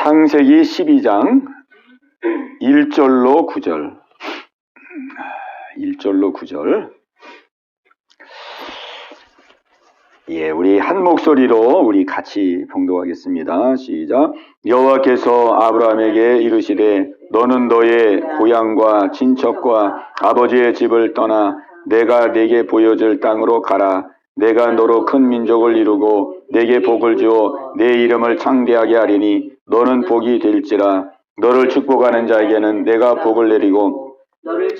창세기 12장 1절로 9절. 1절로 9절. 예, 우리 한 목소리로 우리 같이 봉독하겠습니다. 시작. 여호와께서 아브라함에게 이르시되 너는 너의 고향과 친척과 아버지의 집을 떠나 내가 네게 보여줄 땅으로 가라. 내가 너로 큰 민족을 이루고 네게 복을 주어 내 이름을 창대하게 하리니 너는 복이 될지라. 너를 축복하는 자에게는 내가 복을 내리고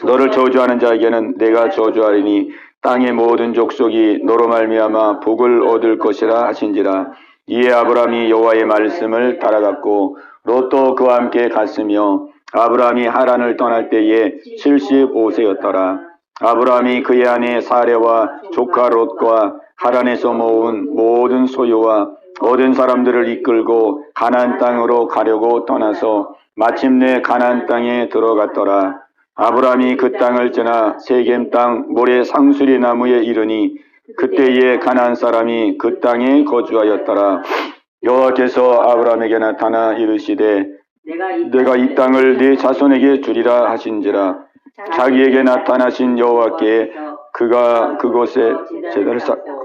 너를 저주하는 자에게는 내가 저주하리니 땅의 모든 족속이 너로 말미암아 복을 얻을 것이라 하신지라. 이에 아브라함이 여호와의 말씀을 따라갔고 롯도 그와 함께 갔으며 아브라함이 하란을 떠날 때에 75세였더라. 아브라함이 그의 아내 사레와 조카 롯과 하란에서 모은 모든 소유와 얻은 사람들을 이끌고 가나안 땅으로 가려고 떠나서 마침내 가나안 땅에 들어갔더라. 아브라함이 그 땅을 지나 세겜 땅 모래 상수리 나무에 이르니 그때에 가나안 사람이 그 땅에 거주하였더라. 여호와께서 아브라함에게 나타나 이르시되 내가 이 땅을 네 자손에게 주리라 하신지라. 자기에게 나타나신 여호와께 그가 그곳에 제단을 쌓고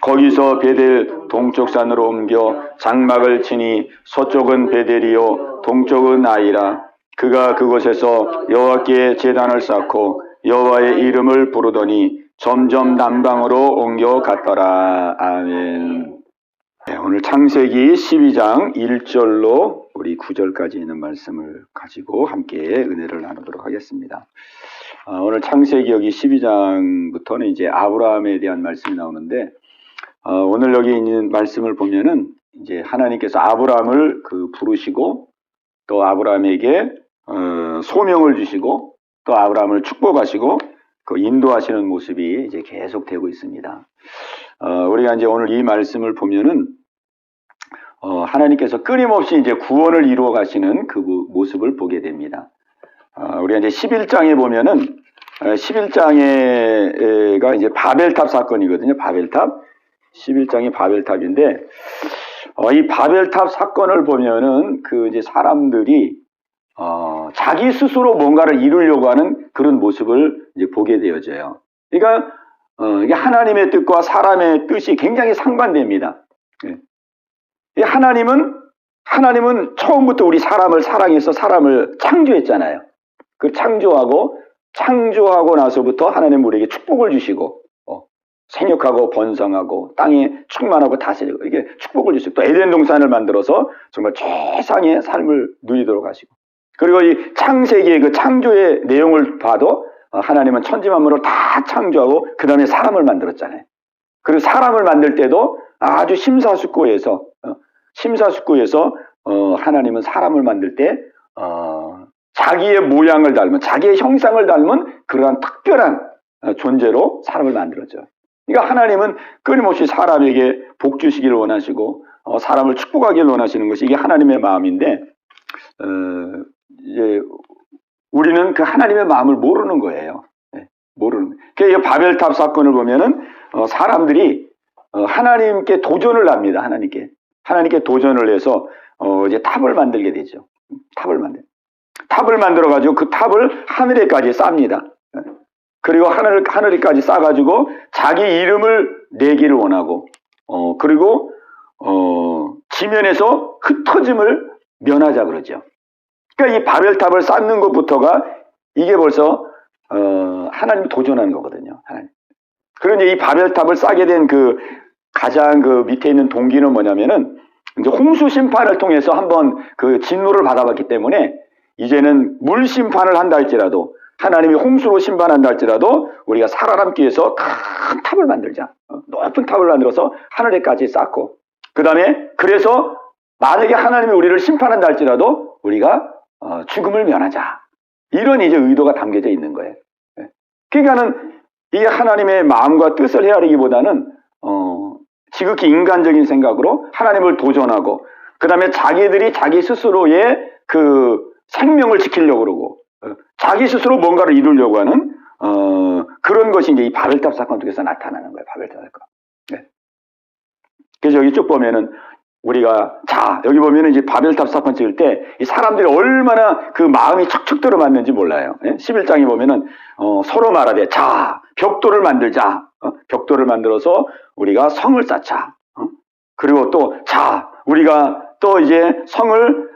거기서 베델 동쪽 산으로 옮겨 장막을 치니 서쪽은 베델이요 동쪽은 아이라. 그가 그곳에서 여호와께 제단을 쌓고 여호와의 이름을 부르더니 점점 남방으로 옮겨갔더라. 아멘. 네, 오늘 창세기 12장 1절로 우리 9절까지 있는 말씀을 가지고 함께 은혜를 나누도록 하겠습니다. 오늘 창세기 여기 12장부터는 이제 아브라함에 대한 말씀이 나오는데 오늘 여기 있는 말씀을 보면은 이제 하나님께서 아브라함을 부르시고 또 아브라함에게 소명을 주시고 또 아브라함을 축복하시고 인도하시는 모습이 이제 계속 되고 있습니다. 우리가 이제 오늘 이 말씀을 보면은 하나님께서 끊임없이 이제 구원을 이루어 가시는 그 모습을 보게 됩니다. 우리가 이제 11장에 보면은 11장에가 이제 바벨탑 사건이거든요. 바벨탑. 11장이 바벨탑인데 이 바벨탑 사건을 보면은 이제 사람들이 자기 스스로 뭔가를 이루려고 하는 그런 모습을 이제 보게 되어져요. 그러니까 이게 하나님의 뜻과 사람의 뜻이 굉장히 상반됩니다. 하나님은 처음부터 우리 사람을 사랑해서 사람을 창조했잖아요. 그 창조하고 나서부터 하나님 우리에게 축복을 주시고 생육하고 번성하고 땅에 충만하고 다스리고 이게 축복을 주시고 또 에덴 동산을 만들어서 정말 최상의 삶을 누리도록 하시고 그리고 이 창세기의 그 창조의 내용을 봐도 하나님은 천지만물을 다 창조하고 그 다음에 사람을 만들었잖아요. 그리고 사람을 만들 때도 아주 심사숙고해서 하나님은 사람을 만들 때 자기의 모양을 닮은 자기의 형상을 닮은 그러한 특별한 존재로 사람을 만들었죠. 그러니까 하나님은 끊임없이 사람에게 복 주시기를 원하시고 사람을 축복하기를 원하시는 것이 이게 하나님의 마음인데 이제 우리는 그 하나님의 마음을 모르는 거예요. 모르는. 그러니까 이 바벨탑 사건을 보면은 사람들이 하나님께 도전을 합니다. 하나님께 도전을 해서 이제 탑을 만들게 되죠. 탑을 만들어 가지고 그 탑을 하늘에까지 쌉니다. 그리고 하늘에까지 싸가지고 자기 이름을 내기를 원하고 그리고 지면에서 흩어짐을 면하자 그러죠. 그러니까 이 바벨탑을 쌓는 것부터가 이게 벌써 하나님 도전하는 거거든요. 하나님. 그런데 이 바벨탑을 쌓게 된 가장 밑에 있는 동기는 뭐냐면은 이제 홍수 심판을 통해서 한번 진노를 받아봤기 때문에 이제는 물 심판을 한다 할지라도 하나님이 홍수로 심판한다 할지라도 우리가 살아남기 위해서 큰 탑을 만들자. 높은 탑을 만들어서 하늘에까지 쌓고 그 다음에 그래서 만약에 하나님이 우리를 심판한다 할지라도 우리가 죽음을 면하자. 이런 이제 의도가 담겨져 있는 거예요. 그러니까는 이게 하나님의 마음과 뜻을 헤아리기보다는 지극히 인간적인 생각으로 하나님을 도전하고 그 다음에 자기들이 자기 스스로의 생명을 지키려고 그러고 자기 스스로 뭔가를 이루려고 하는 그런 것이 이제 이 바벨탑 사건 속에서 나타나는 거예요. 바벨탑 사건. 그래서 여기 쭉 보면은 우리가, 자, 여기 보면은 이제 바벨탑 사건 찍을 때 이 사람들이 얼마나 그 마음이 척척 들어맞는지 몰라요. 11장에 보면은, 서로 말하되, 자, 벽돌을 만들자. 벽돌을 만들어서 우리가 성을 쌓자. 그리고 또, 자, 우리가 또 이제 성을,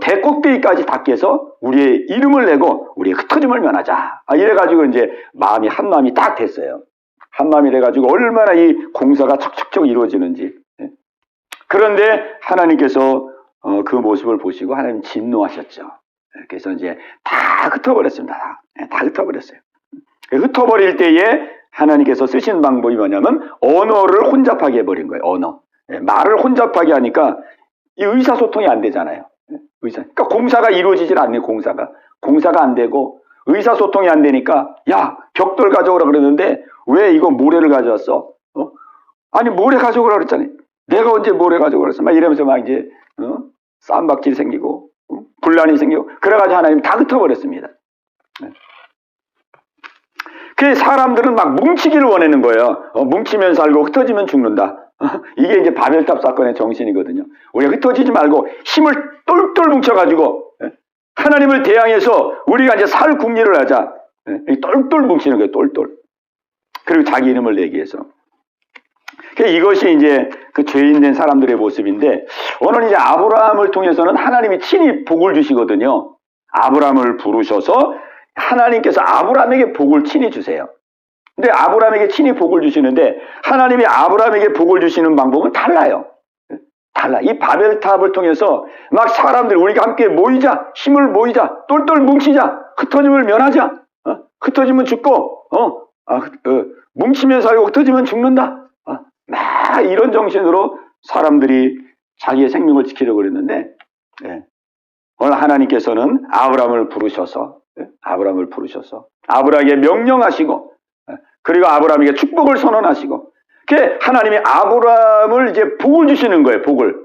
대꼭대기까지 닿게 해서 우리의 이름을 내고 우리의 흩어짐을 면하자. 이래가지고 이제 마음이 한 마음이 딱 됐어요. 한 마음이 돼가지고 얼마나 이 공사가 척척척 이루어지는지. 그런데 하나님께서 그 모습을 보시고 하나님 진노하셨죠. 그래서 이제 다 흩어버렸습니다. 다 흩어버렸어요. 흩어버릴 때에 하나님께서 쓰신 방법이 뭐냐면 언어를 혼잡하게 해버린 거예요. 언어. 말을 혼잡하게 하니까 이 의사소통이 안 되잖아요. 그러니까 공사가 이루어지질 않네요. 공사가 안 되고 의사소통이 안 되니까 야, 벽돌 가져오라 그러는데 왜 이거 모래를 가져왔어? 아니 모래 가져오라 그랬잖아요. 내가 언제 모래 가져오라 그랬어? 막 이러면서 막 이제 싸움박질이 생기고 분란이 생기고 그래가지고 하나님 다 흩어버렸습니다. 그 사람들은 막 뭉치기를 원하는 거예요. 뭉치면 살고 흩어지면 죽는다. 이게 이제 바벨탑 사건의 정신이거든요. 우리가 흩어지지 말고 힘을 똘똘 뭉쳐가지고 하나님을 대항해서 우리가 이제 살 궁리를 하자. 똘똘 뭉치는 거예요. 똘똘. 그리고 자기 이름을 내기 위해서. 이것이 이제 그 죄인된 사람들의 모습인데 오늘 이제 아브라함을 통해서는 하나님이 친히 복을 주시거든요. 아브라함을 부르셔서 하나님께서 아브라함에게 복을 친히 주세요. 근데 아브라함에게 친히 복을 주시는데 하나님이 아브라함에게 복을 주시는 방법은 달라요. 달라. 이 바벨탑을 통해서 막 사람들 우리가 함께 모이자, 힘을 모이자, 똘똘 뭉치자, 흩어짐을 면하자. 흩어지면 죽고, 뭉치면 살고 흩어지면 죽는다. 막 이런 정신으로 사람들이 자기의 생명을 지키려고 그랬는데 오늘 하나님께서는 아브라함을 부르셔서 아브라함에게 명령하시고 그리고 아브라함에게 축복을 선언하시고 하나님이 아브라함을 이제 복을 주시는 거예요. 복을.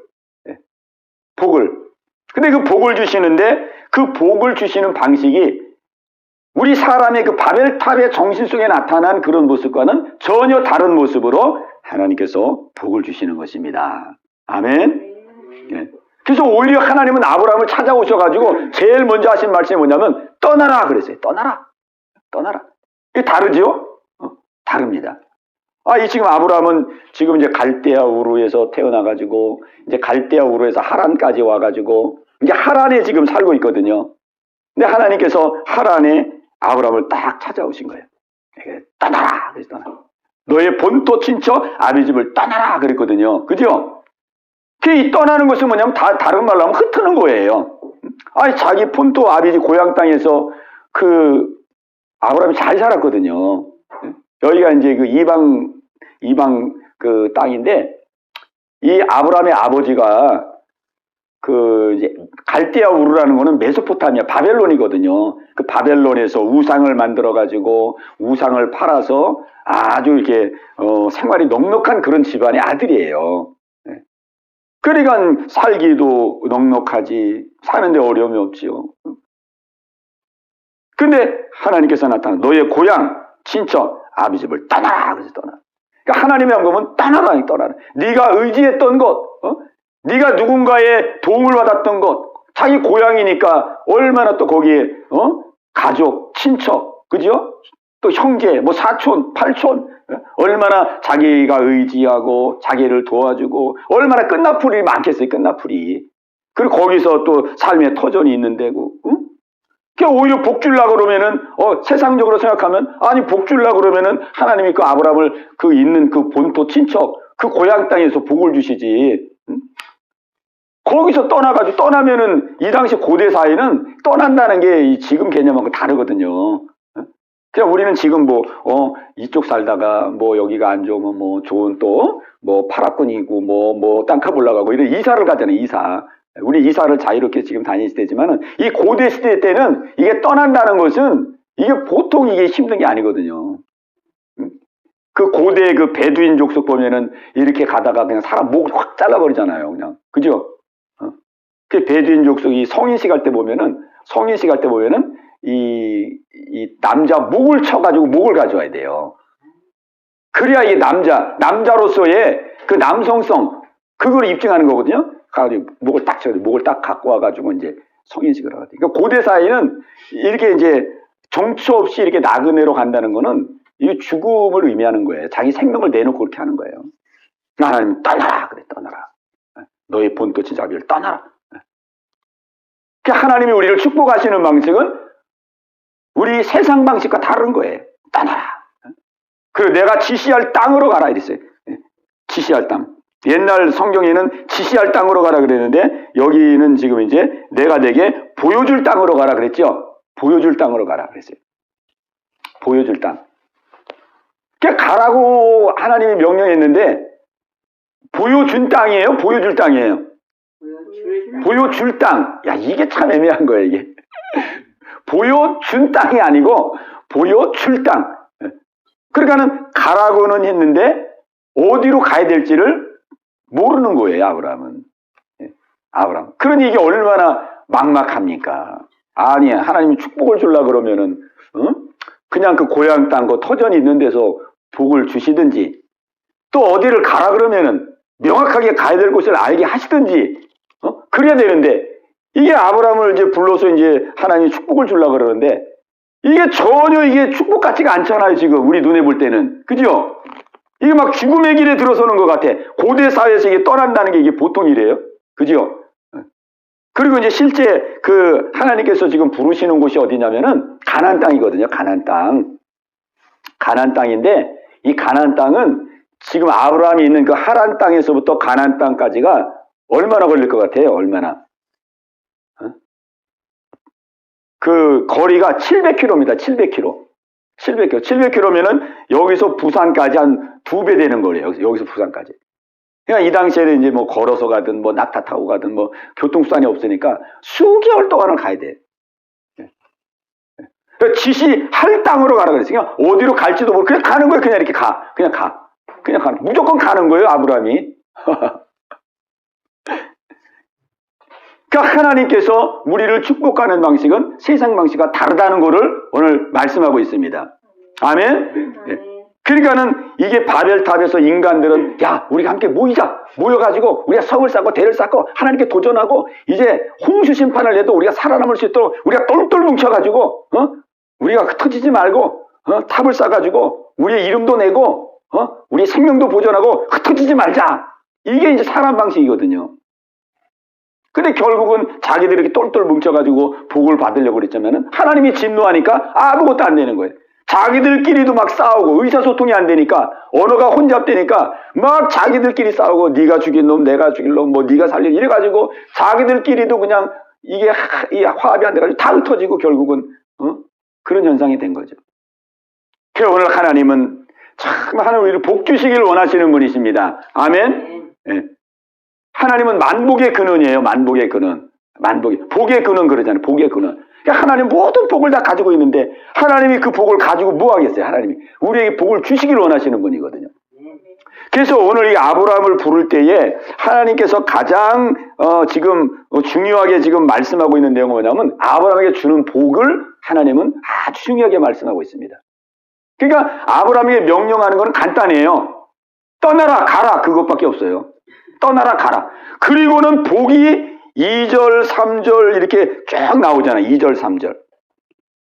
근데 그 복을 주시는데 그 복을 주시는 방식이 우리 사람의 그 바벨탑의 정신 속에 나타난 그런 모습과는 전혀 다른 모습으로 하나님께서 복을 주시는 것입니다. 아멘. 그래서 오히려 하나님은 아브라함을 찾아오셔가지고 제일 먼저 하신 말씀이 뭐냐면 떠나라 그랬어요. 떠나라. 이게 다르죠? 다릅니다. 이 지금 아브라함은 지금 이제 갈대아 우르에서 태어나가지고 이제 갈대아 우르에서 하란까지 와가지고 이제 하란에 지금 살고 있거든요. 근데 하나님께서 하란에 아브라함을 딱 찾아오신 거예요. 떠나라. 그래서 떠나라. 너의 본토 친척 아비 집을 떠나라 그랬거든요. 그죠? 이 떠나는 것은 뭐냐면 다른 말로 하면 흩트는 거예요. 자기 본토 아비 집 고향 땅에서 그 아브라함이 잘 살았거든요. 여기가 이제 그 이방 그 땅인데 이 아브라함의 아버지가 그 이제 갈대아 우르라는 거는 메소포타미아 바벨론이거든요. 그 바벨론에서 우상을 만들어 가지고 우상을 팔아서 아주 이렇게 생활이 넉넉한 그런 집안의 아들이에요. 그러니까 살기도 넉넉하지 사는데 어려움이 없지요. 근데 하나님께서 나타나 너의 고향 친척 아비 집을 떠나라. 그래서 떠나. 그러니까 하나님의 방법은 떠나라. 네가 의지했던 것, 네가 누군가의 도움을 받았던 것, 자기 고향이니까 얼마나 또 거기에 가족, 친척, 그죠? 또 형제, 뭐 사촌, 팔촌, 얼마나 자기가 의지하고 자기를 도와주고 얼마나 끝나풀이 많겠어요. 끝나풀이. 그리고 거기서 또 삶의 터전이 있는 데고. 오히려 복 주려고 그러면은 세상적으로 생각하면 복 주려고 그러면은 하나님이 그 아브라함을 그 있는 그 본토 친척 그 고향 땅에서 복을 주시지. 거기서 떠나면은 이 당시 고대 사회는 떠난다는 게 지금 개념하고 다르거든요. 그냥 우리는 지금 이쪽 살다가 여기가 안 좋으면 좋은 또 파라군이고 땅값 올라가고 이런 이사를 가잖아요. 이사. 우리 이사를 자유롭게 지금 다닐 때지만은 이 고대 시대 때는 이게 떠난다는 것은 이게 보통 이게 힘든 게 아니거든요. 그 고대 그 베두인 족속 보면은 이렇게 가다가 그냥 사람 목을 확 잘라버리잖아요. 그냥. 그죠? 그 베두인 족속이 성인식 할 때 보면은 이 남자 목을 쳐가지고 목을 가져와야 돼요. 그래야 이게 남자로서의 그 남성성, 그걸 입증하는 거거든요. 가지고 목을 딱 갖고 와가지고 이제 성인식을 하거든요. 그러니까 고대 사회는 이렇게 이제 정처 없이 이렇게 나그네로 간다는 거는 이게 죽음을 의미하는 거예요. 자기 생명을 내놓고 그렇게 하는 거예요. 하나님 떠나라 그래, 떠나라. 너의 본토치 자비를 떠나라. 그러니까 하나님이 우리를 축복하시는 방식은 우리 세상 방식과 다른 거예요. 떠나라. 그리고 내가 지시할 땅으로 가라 이랬어요. 지시할 땅. 옛날 성경에는 지시할 땅으로 가라 그랬는데 여기는 지금 이제 내가 내게 보여줄 땅으로 가라 그랬죠. 보여줄 땅으로 가라 그랬어요. 보여줄 땅. 그러니까 가라고 하나님이 명령했는데 보여준 땅이에요? 보여줄 땅이에요? 보여줄 땅. 야, 이게 참 애매한 거예요, 이게. 보여준 땅이 아니고 보여줄 땅. 그러니까는 가라고는 했는데 어디로 가야 될지를 모르는 거예요, 아브라함은. 아브라함. 그러니 이게 얼마나 막막합니까? 아니, 하나님이 축복을 주려고 그러면은, 그냥 그 고향 땅, 그 터전이 있는 데서 복을 주시든지, 또 어디를 가라 그러면은 명확하게 가야 될 곳을 알게 하시든지, 그래야 되는데, 이게 아브라함을 이제 불러서 이제 하나님이 축복을 주려고 그러는데, 이게 전혀 이게 축복 같지가 않잖아요, 지금. 우리 눈에 볼 때는. 그죠? 이게 막 죽음의 길에 들어서는 것 같아. 고대 사회에서 이게 떠난다는 게 이게 보통 일이에요. 그죠? 그리고 이제 실제 그 하나님께서 지금 부르시는 곳이 어디냐면은 가나안 땅이거든요. 가나안 땅. 가나안 땅인데 이 가나안 땅은 지금 아브라함이 있는 그 하란 땅에서부터 가나안 땅까지가 얼마나 걸릴 것 같아요? 얼마나? 그 거리가 700km입니다. 700km. 700km. 700km면은 여기서 부산까지 한 2배 되는 거예요. 여기서 부산까지. 그러니까 이 당시에는 이제 뭐 걸어서 가든 뭐 낙타 타고 가든 뭐 교통수단이 없으니까 수개월 동안은 가야 돼. 그러니까 지시할 땅으로 가라 그랬어요. 그냥 어디로 갈지도 모르고 그냥 가는 거예요. 그냥 이렇게 가. 그냥 가. 그냥 가는. 무조건 가는 거예요. 아브라함이. 그러니까 하나님께서 우리를 축복하는 방식은 세상 방식과 다르다는 것을 오늘 말씀하고 있습니다. 아멘? 네. 그러니까는 이게 바벨탑에서 인간들은 야 우리가 함께 모여가지고 우리가 성을 쌓고 대를 쌓고 하나님께 도전하고 이제 홍수 심판을 내도 우리가 살아남을 수 있도록 우리가 똘똘 뭉쳐가지고 우리가 흩어지지 말고 탑을 쌓아가지고 우리의 이름도 내고 우리의 생명도 보존하고 흩어지지 말자. 이게 이제 사람 방식이거든요. 근데 결국은 자기들이 이렇게 똘똘 뭉쳐가지고 복을 받으려고 그랬자면은 하나님이 진노하니까 아무것도 안 되는 거예요. 자기들끼리도 막 싸우고 의사소통이 안 되니까 언어가 혼잡되니까 막 자기들끼리 싸우고 네가 죽인 놈 내가 죽일 놈 뭐 네가 살릴 이래가지고 자기들끼리도 그냥 이게 화합이 안 돼가지고 다 흩어지고 결국은 그런 현상이 된 거죠. 그래서 오늘 하나님은 참 하나님 우리를 복 주시기를 원하시는 분이십니다. 아멘. 네. 하나님은 만복의 근원이에요. 만복의 근원. 복의 근원 그러잖아요. 복의 근원. 그러니까 하나님 모든 복을 다 가지고 있는데 하나님이 그 복을 가지고 뭐 하겠어요? 하나님이 우리에게 복을 주시기를 원하시는 분이거든요. 그래서 오늘 이 아브라함을 부를 때에 하나님께서 가장 지금 중요하게 지금 말씀하고 있는 내용은 뭐냐면 아브라함에게 주는 복을 하나님은 아주 중요하게 말씀하고 있습니다. 그러니까 아브라함에게 명령하는 건 간단해요. 떠나라 가라 그것밖에 없어요. 떠나라 가라. 그리고는 복이 2절 3절 이렇게 쭉 나오잖아요. 2절 3절.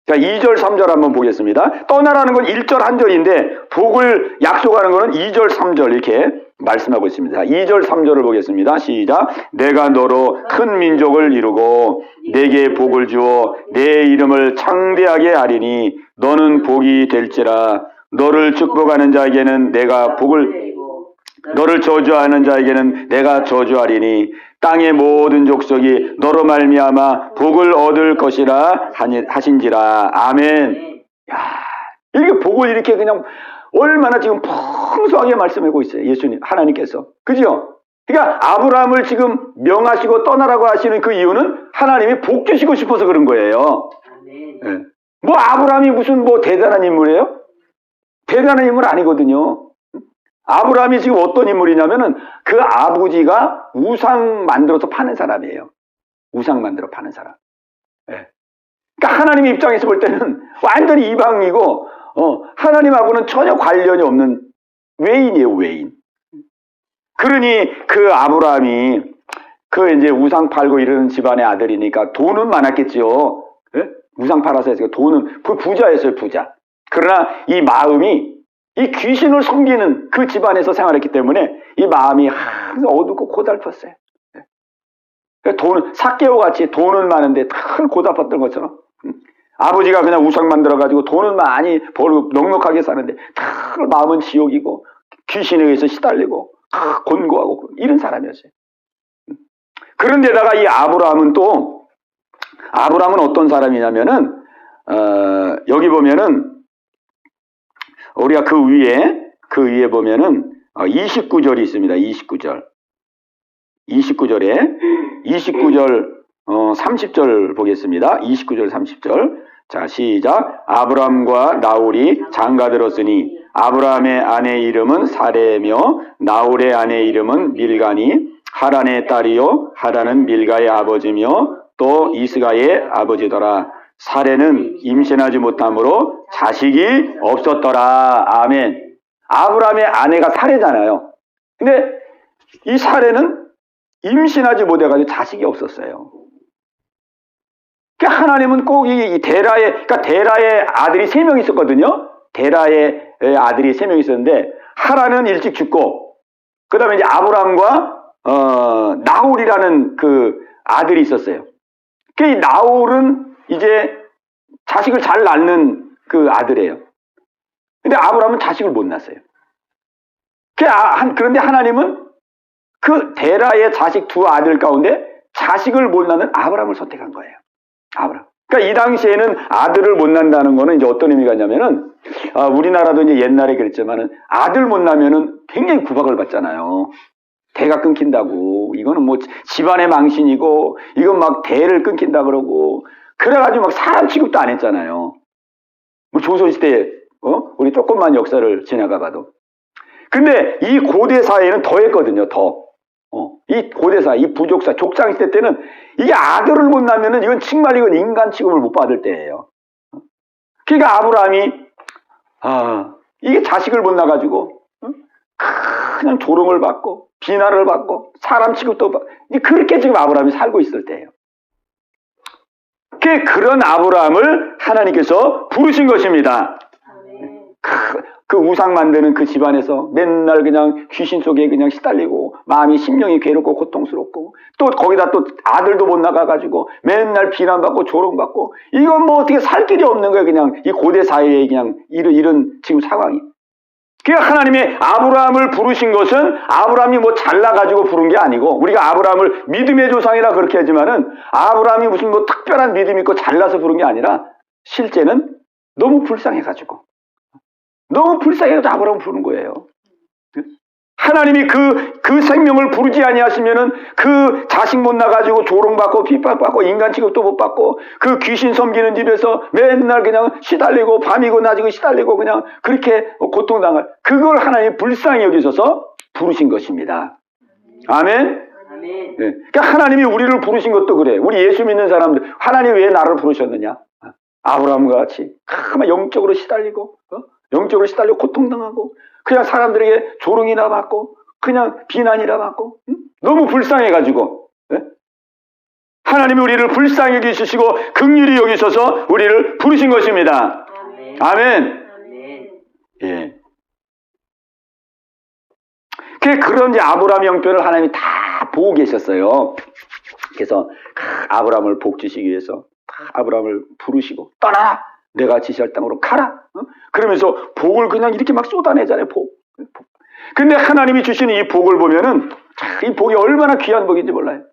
자, 2절 3절 한번 보겠습니다. 떠나라는 건 1절 1절인데 복을 약속하는 거는 2절 3절 이렇게 말씀하고 있습니다. 2절 3절을 보겠습니다. 시작. 내가 너로 큰 민족을 이루고 내게 복을 주어 내 이름을 창대하게 하리니 너는 복이 될지라. 너를 축복하는 자에게는 내가 복을 너를 저주하는 자에게는 내가 저주하리니 땅의 모든 족속이 너로 말미암아 복을 얻을 것이라 하신지라. 아멘. 야, 이렇게 복을 이렇게 그냥 얼마나 지금 풍성하게 말씀하고 있어요. 예수님, 하나님께서. 그죠? 그러니까 아브라함을 지금 명하시고 떠나라고 하시는 그 이유는 하나님이 복 주시고 싶어서 그런 거예요. 네. 뭐 아브라함이 무슨 뭐 대단한 인물이에요? 대단한 인물 아니거든요. 아브라함이 지금 어떤 인물이냐면은 그 아버지가 우상 만들어서 파는 사람이에요. 우상 만들어 파는 사람. 네. 그러니까 하나님 입장에서 볼 때는 완전히 이방이고 하나님하고는 전혀 관련이 없는 외인이에요. 외인. 그러니 그 아브라함이 그 이제 우상 팔고 이러는 집안의 아들이니까 돈은 많았겠지요. 예? 우상 팔아서 했으니까 돈은 부자였어요, 부자. 그러나 이 마음이 이 귀신을 섬기는 그 집안에서 생활했기 때문에 이 마음이 항상 어둡고 고달팠어요. 돈은 삭개오 같이 돈은 많은데 큰 고달팠던 것처럼 아버지가 그냥 우상 만들어가지고 돈은 많이 벌고 넉넉하게 사는데 다 마음은 지옥이고 귀신에 의해서 시달리고 곤고하고 이런 사람이었어요. 그런데다가 이 아브라함은 어떤 사람이냐면은 여기 보면은 우리가 그 위에 보면은 29절이 있습니다. 29절에 30절 보겠습니다. 29절 30절. 자, 시작. 아브람과 나홀이 장가들었으니 아브람의 아내 이름은 사레며 나홀의 아내 이름은 밀가니 하란의 딸이요 하란은 밀가의 아버지며 또 이스가의 아버지더라. 사레는 임신하지 못함으로 자식이 없었더라. 아멘. 아브람의 아내가 사레잖아요. 근데 이 사레는 임신하지 못해가지고 자식이 없었어요. 그러니까 하나님은 꼭 이 데라의 아들이 3명 있었거든요. 데라의 아들이 3명 있었는데 하란은 일찍 죽고 그 다음에 이제 아브람과 나홀이라는 그 아들이 있었어요. 이 나홀은 이제 자식을 잘 낳는 그 아들이에요. 근데 아브람은 자식을 못 낳았어요. 그런데 하나님은 그 데라의 자식 2 아들 가운데 자식을 못 낳는 아브람을 선택한 거예요. 아브람. 그러니까 이 당시에는 아들을 못 낳는다는 거는 이제 어떤 의미가 있냐면은, 우리나라도 이제 옛날에 그랬지만은 아들 못 낳으면은 굉장히 구박을 받잖아요. 대가 끊긴다고. 이거는 뭐 집안의 망신이고, 이건 막 대를 끊긴다 그러고, 그래가지고 막 사람 취급도 안 했잖아요. 뭐 조선시대에, 우리 조금만 역사를 지나가 봐도. 근데 이 고대 사회는 더 했거든요, 더. 이 고대사, 이 부족사, 족장시대 때는 이게 아들을 못 낳으면은 이건 정말 이건 인간 취급을 못 받을 때예요. 그러니까 아브라함이, 이게 자식을 못 낳아가지고, 그냥 조롱을 받고, 비난을 받고, 사람 취급도 받고, 그렇게 지금 아브라함이 살고 있을 때예요. 그런 아브라함을 하나님께서 부르신 것입니다. 그 우상 만드는 그 집안에서 맨날 그냥 귀신 속에 그냥 시달리고 마음이 심령이 괴롭고 고통스럽고 또 거기다 또 아들도 못 나가가지고 맨날 비난받고 조롱받고 이건 뭐 어떻게 살 길이 없는 거예요. 그냥 이 고대 사회에 그냥 이런 지금 상황이. 그러니까 하나님의 아브라함을 부르신 것은 아브라함이 뭐 잘나가지고 부른 게 아니고 우리가 아브라함을 믿음의 조상이라 그렇게 하지만은 아브라함이 무슨 뭐 특별한 믿음이 있고 잘나서 부른 게 아니라 실제는 너무 불쌍해가지고 아브라함을 부른 거예요. 하나님이 그 생명을 부르지 아니하시면은 그 자식 못 나가지고 조롱받고 핍박받고 인간 취급도 못 받고 그 귀신 섬기는 집에서 맨날 그냥 시달리고 밤이고 낮이고 시달리고 그냥 그렇게 고통당할 그걸 하나님이 불쌍히 여기셔서 부르신 것입니다. 아멘. 네. 그러니까 하나님이 우리를 부르신 것도 그래. 우리 예수 믿는 사람들 하나님 왜 나를 부르셨느냐? 아브라함과 같이 영적으로 시달리고 고통당하고 그냥 사람들에게 조롱이나 받고 그냥 비난이나 받고 너무 불쌍해가지고 하나님이 우리를 불쌍히 여기시고 긍휼히 여기셔서 우리를 부르신 것입니다. 아멘. 예. 그런 이제 아브라함 형편을 하나님이 다 보고 계셨어요. 그래서 아브라함을 복 주시기 위해서 아브라함을 부르시고 떠나라. 내가 지시할 땅으로 가라. 그러면서 복을 그냥 이렇게 막 쏟아내잖아요. 복. 근데 하나님이 주시는 이 복을 보면은 이 복이 얼마나 귀한 복인지 몰라요.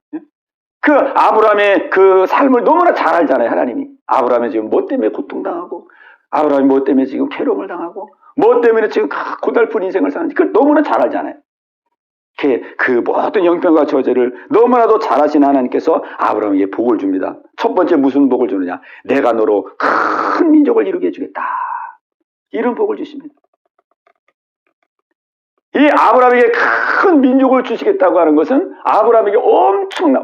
그 아브라함의 그 삶을 너무나 잘 알잖아요. 하나님이. 아브라함이 지금 뭐 때문에 고통당하고 아브라함이 뭐 때문에 지금 괴로움을 당하고 뭐 때문에 지금 고달픈 인생을 사는지 그걸 너무나 잘 알잖아요. 그 모든 형편과 저절을 너무나도 잘하신 하나님께서 아브라함에게 복을 줍니다. 첫 번째 무슨 복을 주느냐? 내가 너로 큰 민족을 이루게 해주겠다. 이런 복을 주십니다. 이 아브라함에게 큰 민족을 주시겠다고 하는 것은 아브라함에게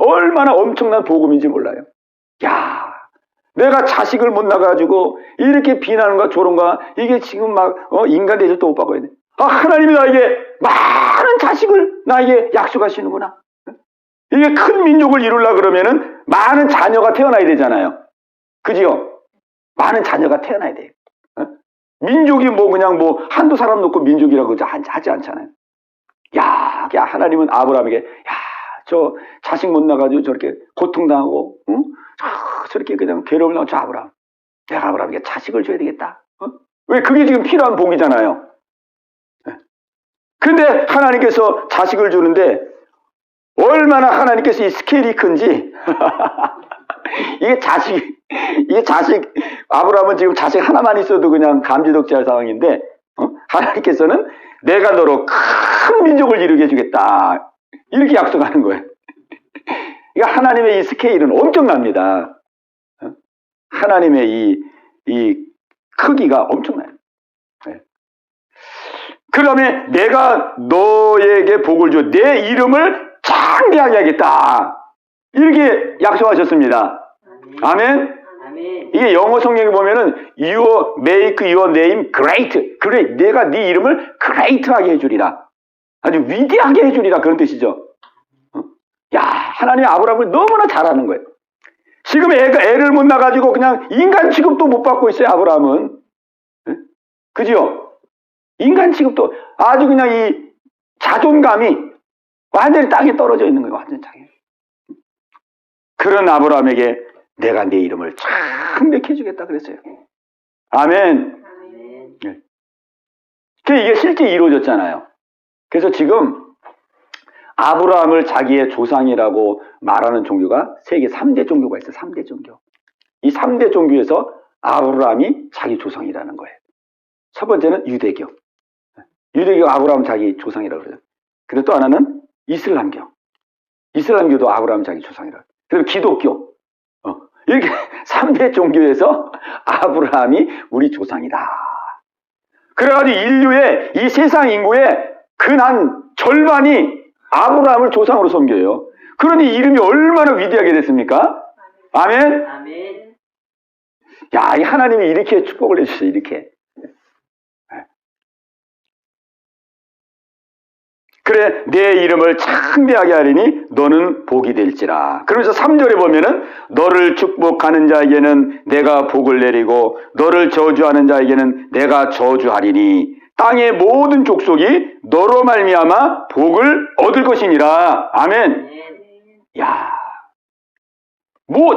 얼마나 엄청난 복음인지 몰라요. 야, 내가 자식을 못 낳아가지고 이렇게 비난과 조롱과 이게 지금 막 인간 대접도 못 받고 있네. 하나님이 나에게 많은 자식을 나에게 약속하시는구나. 이게 큰 민족을 이루려고 그러면은 많은 자녀가 태어나야 되잖아요. 그지요? 많은 자녀가 태어나야 돼요. 민족이 뭐 그냥 뭐 한두 사람 놓고 민족이라고 하지 않잖아요. 야, 하나님은 아브라함에게, 야, 저 자식 못 나가지고 저렇게 고통당하고, 응? 저렇게 그냥 괴로움을 당하고, 저 아브라함. 내가 아브라함에게 자식을 줘야 되겠다. 왜? 그게 지금 필요한 복이잖아요. 근데 하나님께서 자식을 주는데, 얼마나 하나님께서 이 스케일이 큰지, 이게 자식, 아브라함은 지금 자식 하나만 있어도 그냥 감지덕지할 상황인데, 하나님께서는 내가 너로 큰 민족을 이루게 해주겠다. 이렇게 약속하는 거예요. 그러니까 하나님의 이 스케일은 엄청납니다. 하나님의 이 크기가 엄청나요. 그 다음에 내가 너에게 복을 줘. 내 이름을 창대하게 하겠다. 이렇게 약속하셨습니다. 아멘. 이게 영어 성경에 보면은 You make your name great. 그래, 내가 네 이름을 great하게 해주리라. 아주 위대하게 해주리라. 그런 뜻이죠. 야, 하나님이 아브라함을 너무나 잘하는 거예요. 지금 애를 못 낳아가지고 그냥 인간 취급도 못 받고 있어요. 아브라함은. 그죠? 인간 취급도 아주 그냥 이 자존감이 완전히 땅에 떨어져 있는 거예요. 완전히 땅에. 그런 아브라함에게 내가 내 이름을 창대케 해주겠다 그랬어요. 아멘. 네. 이게 실제 이루어졌잖아요. 그래서 지금 아브라함을 자기의 조상이라고 말하는 종교가 세계 3대 종교가 있어요. 3대 종교. 이 3대 종교에서 아브라함이 자기 조상이라는 거예요. 첫 번째는 유대교. 유대교 아브라함 자기 조상이라고 그래요. 그리고 또 하나는 이슬람교. 이슬람교도 아브라함 자기 조상이라고. 그리고 기독교. 이렇게 3대 종교에서 아브라함이 우리 조상이다. 그래가지고 인류의 이 세상 인구의 근한 절반이 아브라함을 조상으로 섬겨요. 그러니 이름이 얼마나 위대하게 됐습니까? 아멘? 아멘. 야, 이 하나님이 이렇게 축복을 해주세요. 이렇게. 그래, 내 이름을 창대하게 하리니 너는 복이 될지라. 그러면서 3절에 보면은 너를 축복하는 자에게는 내가 복을 내리고 너를 저주하는 자에게는 내가 저주하리니 땅의 모든 족속이 너로 말미암아 복을 얻을 것이니라. 아멘. 야,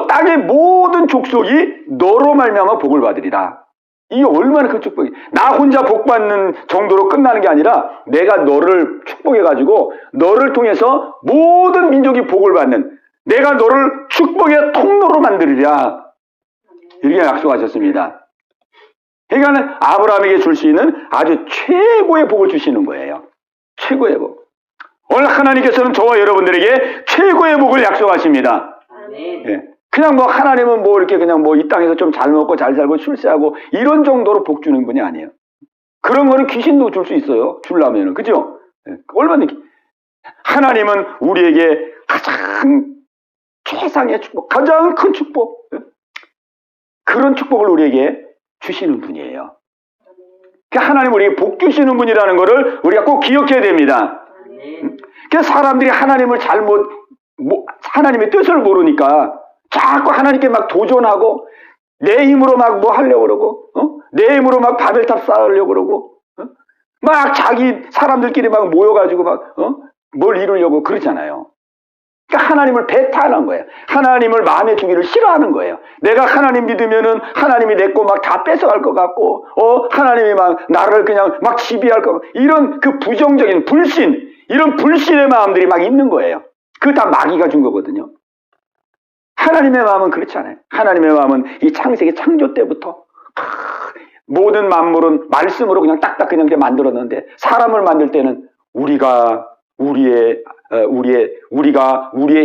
땅의 모든 족속이 너로 말미암아 복을 받으리라. 이게 얼마나 큰 축복이. 나 혼자 복 받는 정도로 끝나는 게 아니라 내가 너를 축복해가지고 너를 통해서 모든 민족이 복을 받는, 내가 너를 축복의 통로로 만들리라. 이렇게 약속하셨습니다. 그러니까 아브라함에게 줄 수 있는 아주 최고의 복을 주시는 거예요. 최고의 복. 오늘 하나님께서는 저와 여러분들에게 최고의 복을 약속하십니다. 예. 그냥 뭐 하나님은 뭐 이렇게 그냥 뭐 이 땅에서 좀 잘 먹고 잘 살고 출세하고 이런 정도로 복 주는 분이 아니에요. 그런 거는 귀신도 줄 수 있어요. 주려면은. 그죠? 얼마나 하나님은 우리에게 가장 최상의 축복, 가장 큰 축복, 그런 축복을 우리에게 주시는 분이에요. 하나님 우리에게 복 주시는 분이라는 것을 우리가 꼭 기억해야 됩니다. 그래서 사람들이 하나님을 하나님의 뜻을 모르니까 자꾸 하나님께 막 도전하고 내 힘으로 막 뭐 하려고 그러고 내 힘으로 막 바벨탑 쌓으려고 그러고 막 자기 사람들끼리 막 모여가지고 막 뭘 이루려고 그러잖아요. 그러니까 하나님을 배타하는 거예요. 하나님을 마음에 두기를 싫어하는 거예요. 내가 하나님 믿으면은 하나님이 내 거 막 다 뺏어갈 것 같고 하나님이 막 나를 그냥 막 지배할 것 같고 이런 그 부정적인 불신, 이런 불신의 마음들이 막 있는 거예요. 그거 다 마귀가 준 거거든요. 하나님의 마음은 그렇지 않아요. 하나님의 마음은 이 창세기 창조 때부터 모든 만물은 말씀으로 그냥 딱딱 그냥 만들었는데 사람을 만들 때는 우리가 우리의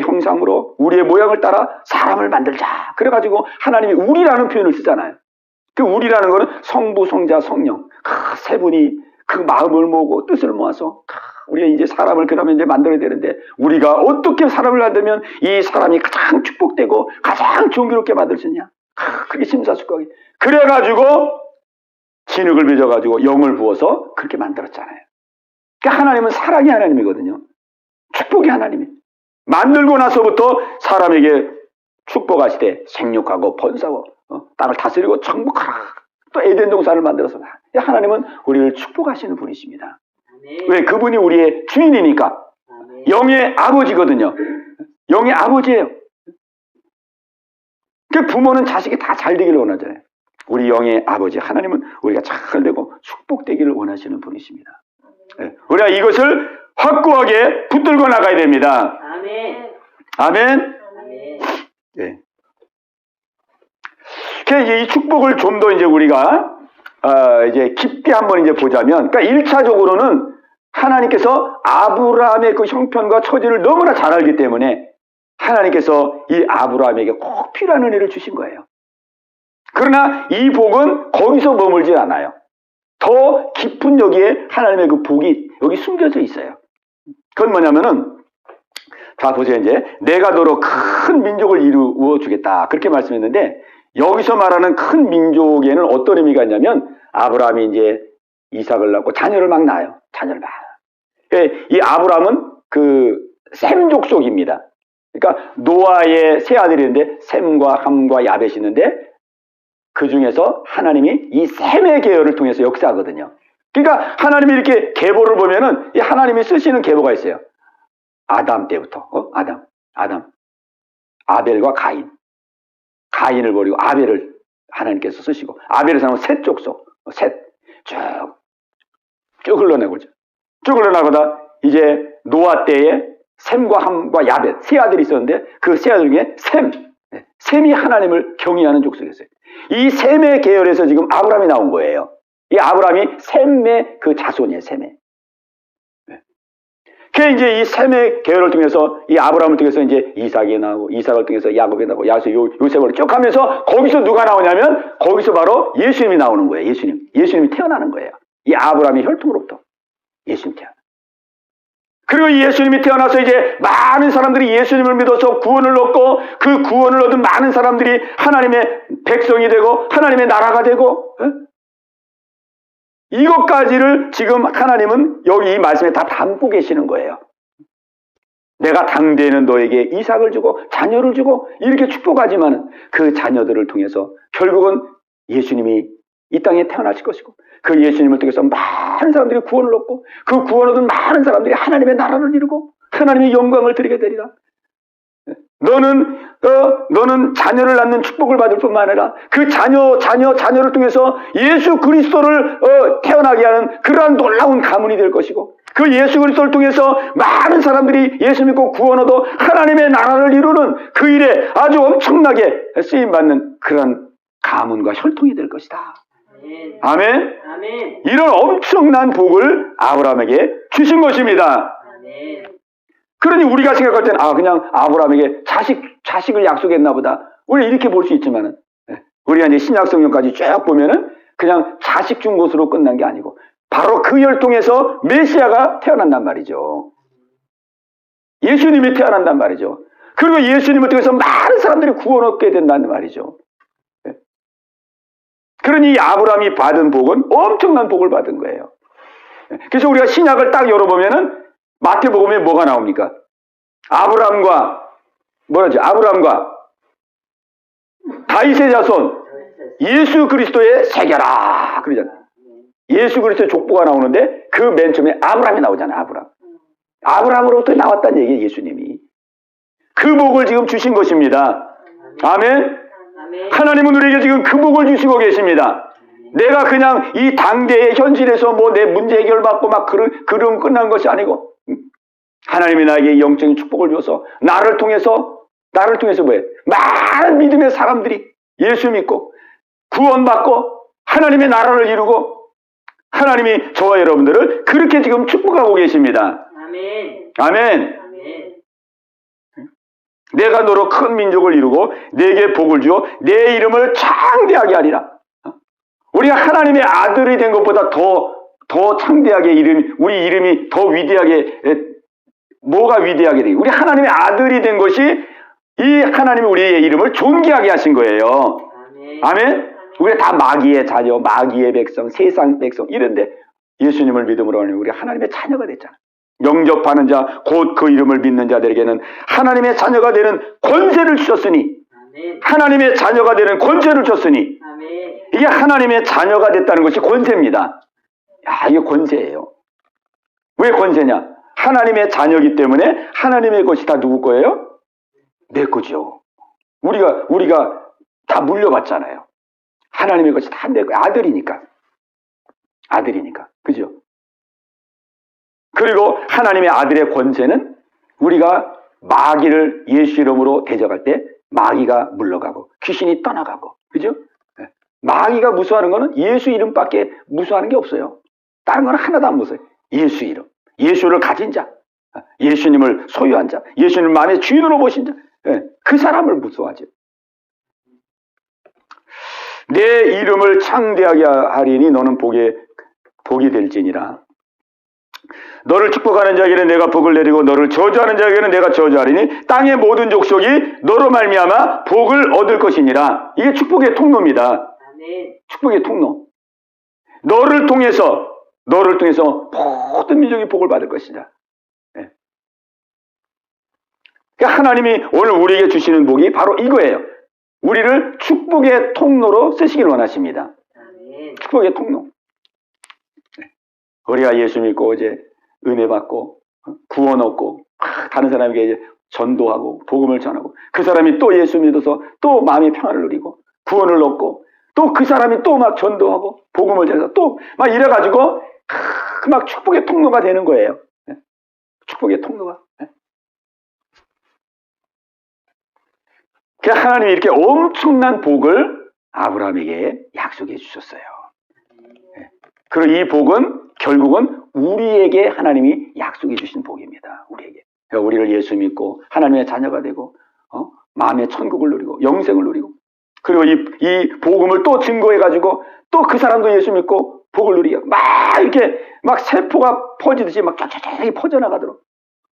형상으로 우리의 모양을 따라 사람을 만들자. 그래가지고 하나님이 우리라는 표현을 쓰잖아요. 그 우리라는 거는 성부, 성자, 성령 세 분이 그 마음을 모으고 뜻을 모아서 우리가 이제 사람을 그 다음에 이제 만들어야 되는데 우리가 어떻게 사람을 만들면 이 사람이 가장 축복되고 가장 존귀롭게 만들 수 있냐. 그게 심사숙고하게. 그래가지고 진흙을 빚어가지고 영을 부어서 그렇게 만들었잖아요. 그러니까 하나님은 사랑의 하나님이거든요. 축복의 하나님이. 만들고 나서부터 사람에게 축복하시되 생육하고 번성하고 땅을 다스리고 정복하라. 또 에덴 동산을 만들어서 하나님은 우리를 축복하시는 분이십니다. 아멘. 왜? 그분이 우리의 주인이니까. 아멘. 영의 아버지거든요. 영의 아버지예요. 그 부모는 자식이 다 잘 되기를 원하잖아요. 우리 영의 아버지 하나님은 우리가 잘 되고 축복되기를 원하시는 분이십니다. 네. 우리가 이것을 확고하게 붙들고 나가야 됩니다. 아멘. 아멘. 아멘. 네. 그래서 이 축복을 좀 더 이제 우리가 이제 깊게 한번 이제 보자면, 그러니까 1차적으로는 하나님께서 아브라함의 그 형편과 처지를 너무나 잘 알기 때문에 하나님께서 이 아브라함에게 꼭 필요한 은혜를 주신 거예요. 그러나 이 복은 거기서 머물지 않아요. 더 깊은 여기에 하나님의 그 복이 여기 숨겨져 있어요. 그건 뭐냐면은, 자 보세요. 이제 내가 너로 큰 민족을 이루어 주겠다 그렇게 말씀했는데, 여기서 말하는 큰 민족에는 어떤 의미가 있냐면, 아브라함이 이제 이삭을 낳고 자녀를 막 낳아요. 자녀를 막. 이 아브라함은 그 셈 족속입니다. 그러니까 노아의 세 아들이 있는데 셈과 함과 야벳이 있는데, 그 중에서 하나님이 이 셈의 계열을 통해서 역사하거든요. 그러니까 하나님이 이렇게 계보를 보면은 이 하나님이 쓰시는 계보가 있어요. 아담 때부터 아담, 아벨과 가인을 버리고 아벨을 하나님께서 쓰시고, 아벨의 사람은 셋 족속, 쭉 흘러내고죠. 쭉 흘러나가다 이제 노아 때에 셈과 함과 야벳 세 아들이 있었는데, 그 세 아들 중에 셈이 하나님을 경외하는 족속이었어요. 이 셈의 계열에서 지금 아브라함이 나온 거예요. 이 아브라함이 셈의 그 자손이에요. 셈의. 그 이제 이 셈의 계열을 통해서, 이 아브라함을 통해서 이제 이삭이 나오고, 이삭을 통해서 야곱이 나오고, 요셉을 쭉 하면서 거기서 누가 나오냐면, 거기서 바로 예수님이 나오는 거예요. 예수님이 태어나는 거예요. 이 아브라함의 혈통으로부터 예수님이 태어나. 그리고 예수님이 태어나서 이제 많은 사람들이 예수님을 믿어서 구원을 얻고, 그 구원을 얻은 많은 사람들이 하나님의 백성이 되고 하나님의 나라가 되고, 이것까지를 지금 하나님은 여기 이 말씀에 다 담고 계시는 거예요. 내가 당대에는 너에게 이삭을 주고 자녀를 주고 이렇게 축복하지만, 그 자녀들을 통해서 결국은 예수님이 이 땅에 태어나실 것이고, 그 예수님을 통해서 많은 사람들이 구원을 얻고, 그 구원 얻은 많은 사람들이 하나님의 나라를 이루고 하나님의 영광을 드리게 되리라. 너는 자녀를 낳는 축복을 받을 뿐만 아니라 그 자녀를 통해서 예수 그리스도를 태어나게 하는 그러한 놀라운 가문이 될 것이고, 그 예수 그리스도를 통해서 많은 사람들이 예수 믿고 구원 얻어 하나님의 나라를 이루는 그 일에 아주 엄청나게 쓰임받는 그러한 가문과 혈통이 될 것이다. 아멘. 아멘. 이런 엄청난 복을 아브라함에게 주신 것입니다. 아멘. 그러니 우리가 생각할 때는 그냥 아브라함에게 자식을 약속했나 보다, 우리 이렇게 볼 수 있지만은, 우리가 이제 신약 성경까지 쭉 보면은 그냥 자식 준 것으로 끝난 게 아니고 바로 그 혈통에서 메시아가 태어난단 말이죠. 예수님이 태어난단 말이죠. 그리고 예수님을 통해서 많은 사람들이 구원 얻게 된다는 말이죠. 그러니 이 아브라함이 받은 복은 엄청난 복을 받은 거예요. 그래서 우리가 신약을 딱 열어보면은 마태복음에 뭐가 나옵니까? 아브라함과 다윗의 자손 예수 그리스도의 세계라 그러잖아요. 예수 그리스도의 족보가 나오는데 그 맨 처음에 아브라함이 나오잖아요. 아브라함으로부터 나왔다는 얘기예요. 예수님이 그 복을 지금 주신 것입니다. 아멘. 하나님은 우리에게 지금 그 복을 주시고 계십니다. 내가 그냥 이 당대의 현실에서 뭐 내 문제 해결받고 막 그런 끝난 것이 아니고, 하나님이 나에게 영적인 축복을 줘서 나를 통해서 뭐예요? 많은 믿음의 사람들이 예수 믿고 구원받고 하나님의 나라를 이루고, 하나님이 저와 여러분들을 그렇게 지금 축복하고 계십니다. 아멘. 아멘. 아멘. 내가 너로 큰 민족을 이루고 내게 복을 주어 내 이름을 창대하게 하리라. 우리가 하나님의 아들이 된 것보다 더 창대하게 우리 이름이 더 위대하게, 뭐가 위대하게 되기? 우리 하나님의 아들이 된 것이 이 하나님이 우리의 이름을 존귀하게 하신 거예요. 아멘. 우리가 다 마귀의 자녀, 마귀의 백성, 세상 백성 이런데 예수님을 믿음으로 하는 우리 하나님의 자녀가 됐잖아. 영접하는 자, 곧 그 이름을 믿는 자들에게는 하나님의 자녀가 되는 권세를 주셨으니, 하나님의 자녀가 되는 권세를 줬으니, 이게 하나님의 자녀가 됐다는 것이 권세입니다. 야, 이게 권세예요. 왜 권세냐? 하나님의 자녀이기 때문에 하나님의 것이 다 누구 거예요? 내 거죠. 우리가 다 물려받잖아요. 하나님의 것이 다 내 거예요. 아들이니까. 그죠? 그리고 하나님의 아들의 권세는 우리가 마귀를 예수 이름으로 대적할 때 마귀가 물러가고 귀신이 떠나가고, 그죠? 마귀가 무서워하는 거는 예수 이름밖에 무서워하는 게 없어요. 다른 건 하나도 안 무서워요. 예수 이름. 예수를 가진 자, 예수님을 소유한 자, 예수님을 마음의 주인으로 모신 자, 그 사람을 무서워하죠. 내 이름을 창대하게 하리니 너는 복이 될지니라. 너를 축복하는 자에게는 내가 복을 내리고 너를 저주하는 자에게는 내가 저주하리니 땅의 모든 족속이 너로 말미암아 복을 얻을 것이니라. 이게 축복의 통로입니다. 축복의 통로. 너를 통해서 모든 민족이 복을 받을 것이다. 그러니까 하나님이 오늘 우리에게 주시는 복이 바로 이거예요. 우리를 축복의 통로로 쓰시길 원하십니다. 축복의 통로. 우리가 예수 믿고 이제 은혜 받고 구원 얻고 다른 사람에게 이제 전도하고 복음을 전하고 그 사람이 또 예수 믿어서 또 마음의 평안을 누리고 구원을 얻고 또 그 사람이 또 막 전도하고 복음을 전해서 또 막 이래가지고 막 축복의 통로가 되는 거예요. 축복의 통로가. 그래서 하나님이 이렇게 엄청난 복을 아브라함에게 약속해 주셨어요. 그리고 이 복은 결국은 우리에게 하나님이 약속해 주신 복입니다. 우리에게. 그러니까 우리를 예수 믿고 하나님의 자녀가 되고 마음의 천국을 누리고 영생을 누리고 그리고 이 복음을 또 증거해 가지고 또 그 사람도 예수 믿고 복을 누리게 막 이렇게 막 세포가 퍼지듯이 막 쫙쫙쫙 퍼져나가도록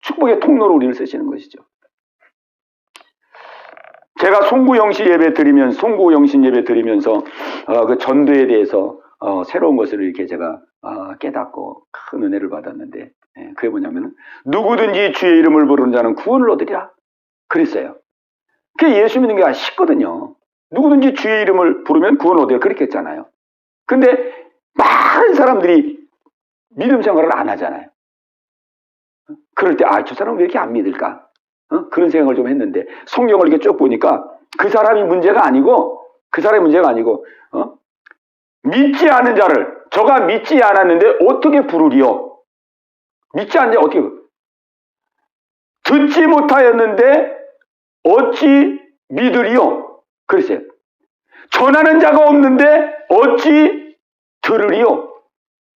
축복의 통로로 우리를 쓰시는 것이죠. 제가 송구영신 예배 드리면서 그 전도에 대해서 새로운 것을 이렇게 제가 깨닫고 큰 은혜를 받았는데, 그게 뭐냐면 누구든지 주의 이름을 부르는 자는 구원을 얻으리라 그랬어요. 그게 예수 믿는 게 쉽거든요. 누구든지 주의 이름을 부르면 구원을 얻으리라 그렇게 했잖아요. 근데 많은 사람들이 믿음 생활을 안 하잖아요. 그럴 때 저 사람은 왜 이렇게 안 믿을까? 그런 생각을 좀 했는데 성경을 이렇게 쭉 보니까 그 사람이 문제가 아니고 믿지 않은 자를 저가 믿지 않았는데 어떻게 부르리요? 믿지 않는 자 어떻게 듣지 못하였는데 어찌 믿으리요? 그랬어요. 전하는 자가 없는데 어찌 들으리요?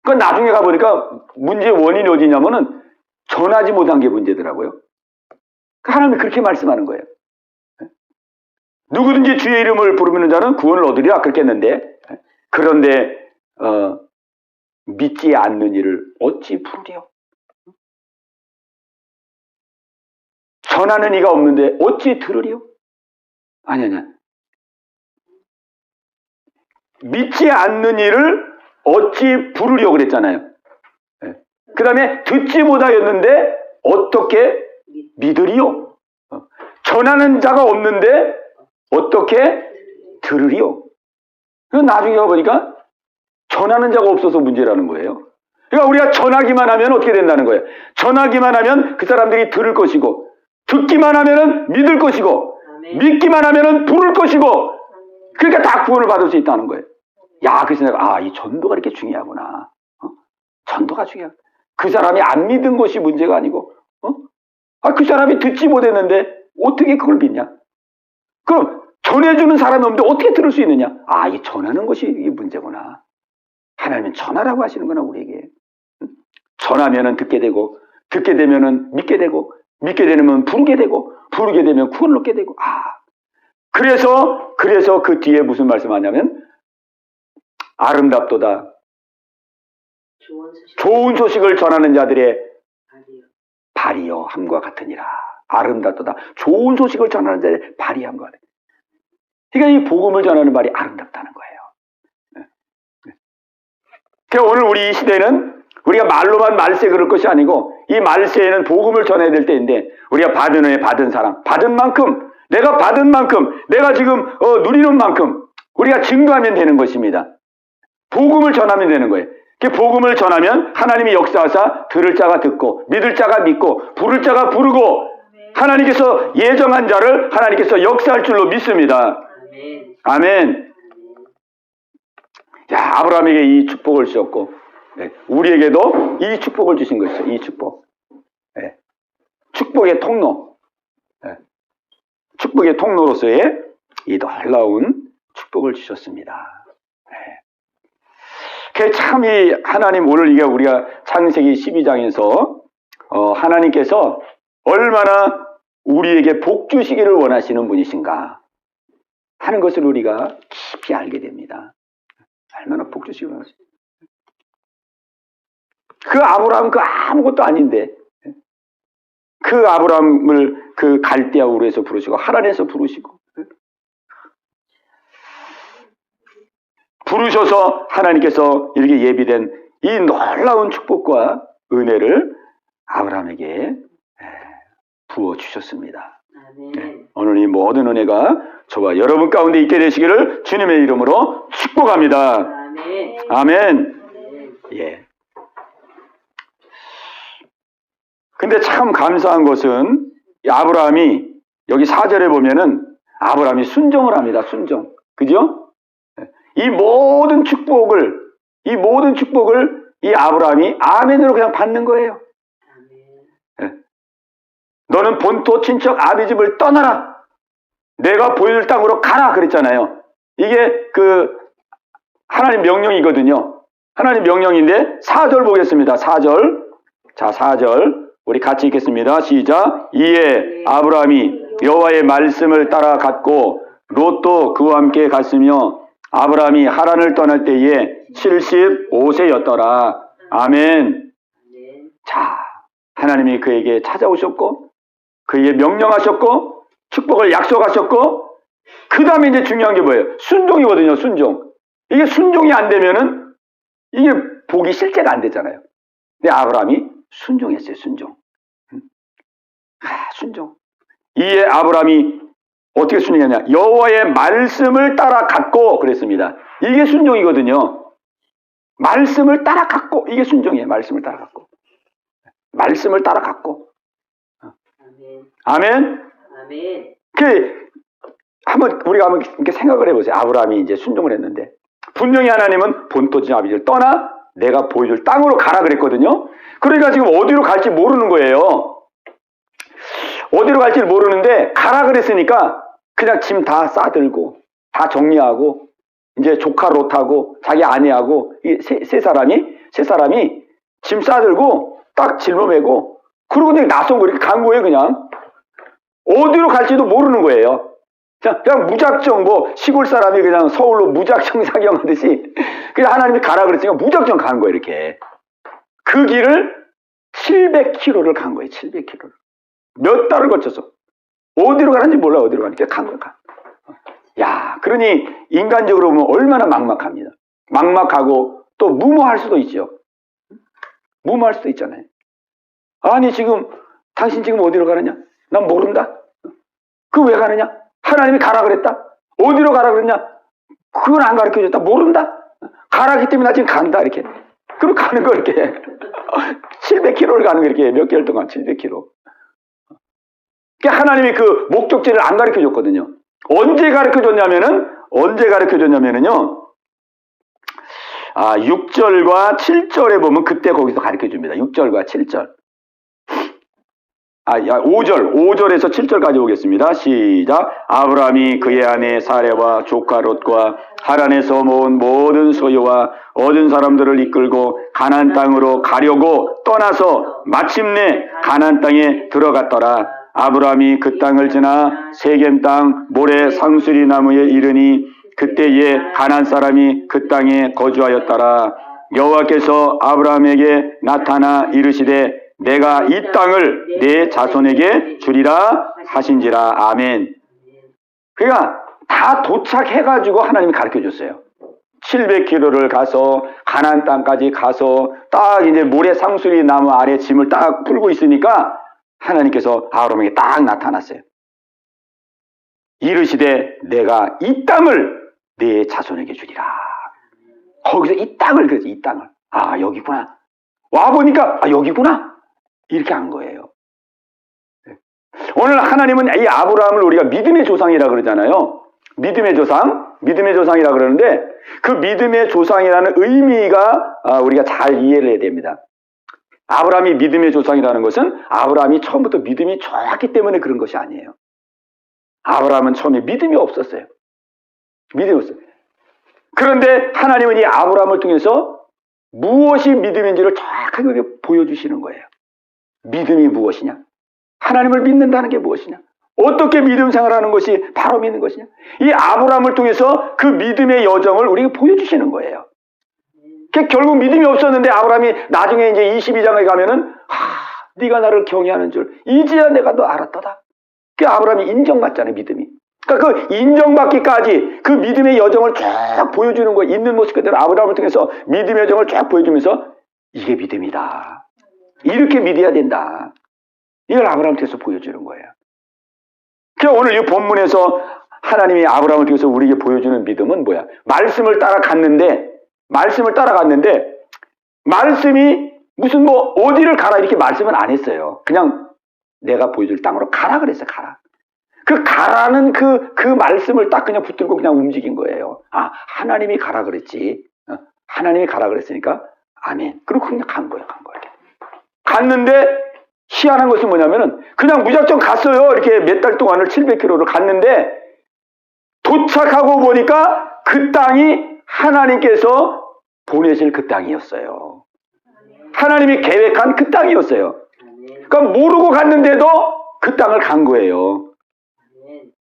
그러니까 나중에 가보니까 문제의 원인이 어디냐면은 전하지 못한 게 문제더라고요. 하나님이 그렇게 말씀하는 거예요. 누구든지 주의 이름을 부르는 자는 구원을 얻으리라 그렇게 했는데, 그런데 믿지 않는 이를 어찌 부르리요? 전하는 이가 없는데 어찌 들으리요? 아니야. 믿지 않는 이를 어찌 부르려 그랬잖아요. 그 다음에 듣지 못하였는데 어떻게 믿으리요? 전하는 자가 없는데 어떻게 들으리요? 나중에 가보니까 전하는 자가 없어서 문제라는 거예요. 그러니까 우리가 전하기만 하면 어떻게 된다는 거예요? 전하기만 하면 그 사람들이 들을 것이고, 듣기만 하면 믿을 것이고, 믿기만 하면 부를 것이고, 그러니까 다 구원을 받을 수 있다는 거예요. 그래서 내가 이 전도가 이렇게 중요하구나. 전도가 중요해. 그 사람이 안 믿은 것이 문제가 아니고, 그 사람이 듣지 못했는데 어떻게 그걸 믿냐? 그럼 전해주는 사람이 없는데 어떻게 들을 수 있느냐? 이 전하는 것이 이게 문제구나. 하나님은 전하라고 하시는구나, 우리에게. 전하면은 듣게 되고, 듣게 되면은 믿게 되고, 믿게 되면 부르게 되고, 부르게 되면 구원을 얻게 되고. 그래서 그 뒤에 무슨 말씀하냐면 아름답도다. 좋은 소식을 전하는 자들의 발이요 함과 같으니라. 아름답도다. 좋은 소식을 전하는 자들의 발이 함과 같으니라. 그러니까 이 복음을 전하는 발이 아름답다는 거예요. 그러니까 오늘 우리 이 시대는 우리가 말로만 말세 그럴 것이 아니고 이 말세에는 복음을 전해야 될 때인데 우리가 받은 후에 받은 사랑, 받은 만큼, 내가 받은 만큼, 내가 지금 누리는 만큼 우리가 증거하면 되는 것입니다. 복음을 전하면 되는 거예요. 그 복음을 전하면 하나님이 역사하사 들을 자가 듣고 믿을 자가 믿고 부를 자가 부르고 하나님께서 예정한 자를 하나님께서 역사할 줄로 믿습니다. 아멘. 야, 아브라함에게 이 축복을 주셨고 우리에게도 이 축복을 주신 것이죠. 이 축복. 축복의 통로. 축복의 통로로서의 이 놀라운 축복을 주셨습니다. 참 이 하나님 오늘 이게 우리가 창세기 12장에서 하나님께서 얼마나 우리에게 복 주시기를 원하시는 분이신가 하는 것을 우리가 깊이 알게 됩니다. 얼마나 복 주시기를 원하시는. 그 아브라함 그 아무것도 아닌데 그 아브라함을 그 갈대아 우르에서 부르시고 하란에서 부르시고 부르셔서 하나님께서 이렇게 예비된 이 놀라운 축복과 은혜를 아브라함에게 부어주셨습니다. 오늘 이 모든 은혜가 저와 여러분 가운데 있게 되시기를 주님의 이름으로 축복합니다. 아멘. 아멘. 예. 근데 참 감사한 것은 아브라함이 여기 4절에 보면은 아브라함이 순종을 합니다. 순종. 그죠? 이 모든 축복을 이 아브라함이 아멘으로 그냥 받는 거예요. 너는 본토 친척 아비 집을 떠나라. 내가 보여줄 땅으로 가라 그랬잖아요. 이게 그 하나님 명령이거든요. 하나님 명령인데 4절 보겠습니다. 4절. 자, 4절. 우리 같이 읽겠습니다. 시작. 이에 아브라함이 여호와의 말씀을 따라 갔고 롯도 그와 함께 갔으며 아브라함이 하란을 떠날 때에 75세였더라. 아멘. 자, 하나님이 그에게 찾아오셨고 그에게 명령하셨고 축복을 약속하셨고 그 다음에 이제 중요한 게 뭐예요? 순종이거든요. 순종. 이게 순종이 안 되면은 이게 복이 실제가 안 되잖아요. 근데 아브라함이 순종했어요. 순종. 순종. 이에 아브라함이 어떻게 순종했냐? 여호와의 말씀을 따라갔고 그랬습니다. 이게 순종이거든요. 말씀을 따라갔고 이게 순종이에요. 말씀을 따라갔고. 말씀을 따라갔고. 아멘. 아멘. 우리가 한번 이렇게 생각을 해보세요. 아브라함이 이제 순종을 했는데 분명히 하나님은 본토지 아비를 떠나 내가 보여줄 땅으로 가라 그랬거든요. 그러니까 지금 어디로 갈지 모르는 거예요. 어디로 갈지 모르는데 가라 그랬으니까 그냥 짐 다 싸들고 다 정리하고 이제 조카 롯하고 자기 아내하고 이 세 사람이 짐 싸들고 딱 짊어매고 그러고 그냥 나선 거 이렇게 간 거예요. 그냥 어디로 갈지도 모르는 거예요. 그냥 무작정 뭐 시골 사람이 그냥 서울로 무작정 사경하듯이 그냥 하나님이 가라 그랬으니까 무작정 간 거예요. 이렇게 그 길을 700km를 간 거예요. 700km를 몇 달을 거쳐서 어디로 가는지 몰라. 어디로 가니까 간 거야. 야, 그러니 인간적으로 보면 얼마나 막막합니다. 막막하고 또 무모할 수도 있죠. 무모할 수도 있잖아요. 아니 지금 당신 지금 어디로 가느냐? 난 모른다. 그 왜 가느냐? 하나님이 가라 그랬다. 어디로 가라 그랬냐? 그건 안 가르쳐줬다. 모른다. 가라기 때문에 나 지금 간다. 이렇게. 그럼 가는 거 이렇게 700km를 가는 거 이렇게 몇 개월 동안 700km. 하나님이 그 목적지를 안 가르쳐 줬거든요. 언제 가르쳐 줬냐면은요. 6절과 7절에 보면 그때 거기서 가르쳐 줍니다. 6절과 7절. 5절에서 7절까지 보겠습니다. 시작. 아브라함이 그의 아내 사레와 조카 롯과 하란에서 모은 모든 소유와 얻은 사람들을 이끌고 가나안 땅으로 가려고 떠나서 마침내 가나안 땅에 들어갔더라. 아브라함이 그 땅을 지나 세겜 땅 모래 상수리 나무에 이르니 그때에 가나안 사람이 그 땅에 거주하였더라. 여호와께서 아브라함에게 나타나 이르시되 내가 이 땅을 내 자손에게 주리라 하신지라. 아멘. 그러니까 다 도착해가지고 하나님이 가르쳐줬어요. 700km를 가서 가나안 땅까지 가서 딱 이제 모래 상수리 나무 아래 짐을 딱 풀고 있으니까 하나님께서 아브라함에게 딱 나타났어요. 이르시되 내가 이 땅을 네 자손에게 주리라. 거기서 이 땅을 그랬지. 이 땅을. 아 여기구나. 와보니까 아 여기구나. 이렇게 한 거예요. 오늘 하나님은 이 아브라함을 우리가 믿음의 조상이라 그러잖아요. 믿음의 조상이라 그러는데 그 믿음의 조상이라는 의미가 우리가 잘 이해를 해야 됩니다. 아브라함이 믿음의 조상이라는 것은 아브라함이 처음부터 믿음이 좋았기 때문에 그런 것이 아니에요. 아브라함은 처음에 믿음이 없었어요. 믿음이 없어요. 그런데 하나님은 이 아브라함을 통해서 무엇이 믿음인지를 정확하게 보여주시는 거예요. 믿음이 무엇이냐? 하나님을 믿는다는 게 무엇이냐? 어떻게 믿음 생활하는 것이 바로 믿는 것이냐? 이 아브라함을 통해서 그 믿음의 여정을 우리에게 보여주시는 거예요. 결국 믿음이 없었는데 아브라함이 나중에 이제 22장에 가면은 네가 나를 경외하는 줄 이제야 내가 너 알았다다. 그 아브라함이 인정받잖아요. 믿음이. 그러니까 그 인정받기까지 그 믿음의 여정을 쫙 보여주는 거예요. 있는 모습 그대로 아브라함을 통해서 믿음의 여정을 쫙 보여주면서 이게 믿음이다. 이렇게 믿어야 된다. 이걸 아브라함을 통해서 보여주는 거예요. 그래서 오늘 이 본문에서 하나님이 아브라함을 통해서 우리에게 보여주는 믿음은 뭐야? 말씀을 따라갔는데 말씀이 무슨 뭐 어디를 가라 이렇게 말씀은 안 했어요. 그냥 내가 보여줄 땅으로 가라 그랬어요. 가라. 그 가라는 그 말씀을 딱 그냥 붙들고 그냥 움직인 거예요. 아, 하나님이 가라 그랬지. 하나님이 가라 그랬으니까 아멘. 그리고 그냥 간 거예요. 갔는데 희한한 것이 뭐냐면은 그냥 무작정 갔어요. 이렇게 몇 달 동안을 700km를 갔는데 도착하고 보니까 그 땅이 하나님께서 보내실 그 땅이었어요. 하나님이 계획한 그 땅이었어요. 그러니까 모르고 갔는데도 그 땅을 간 거예요.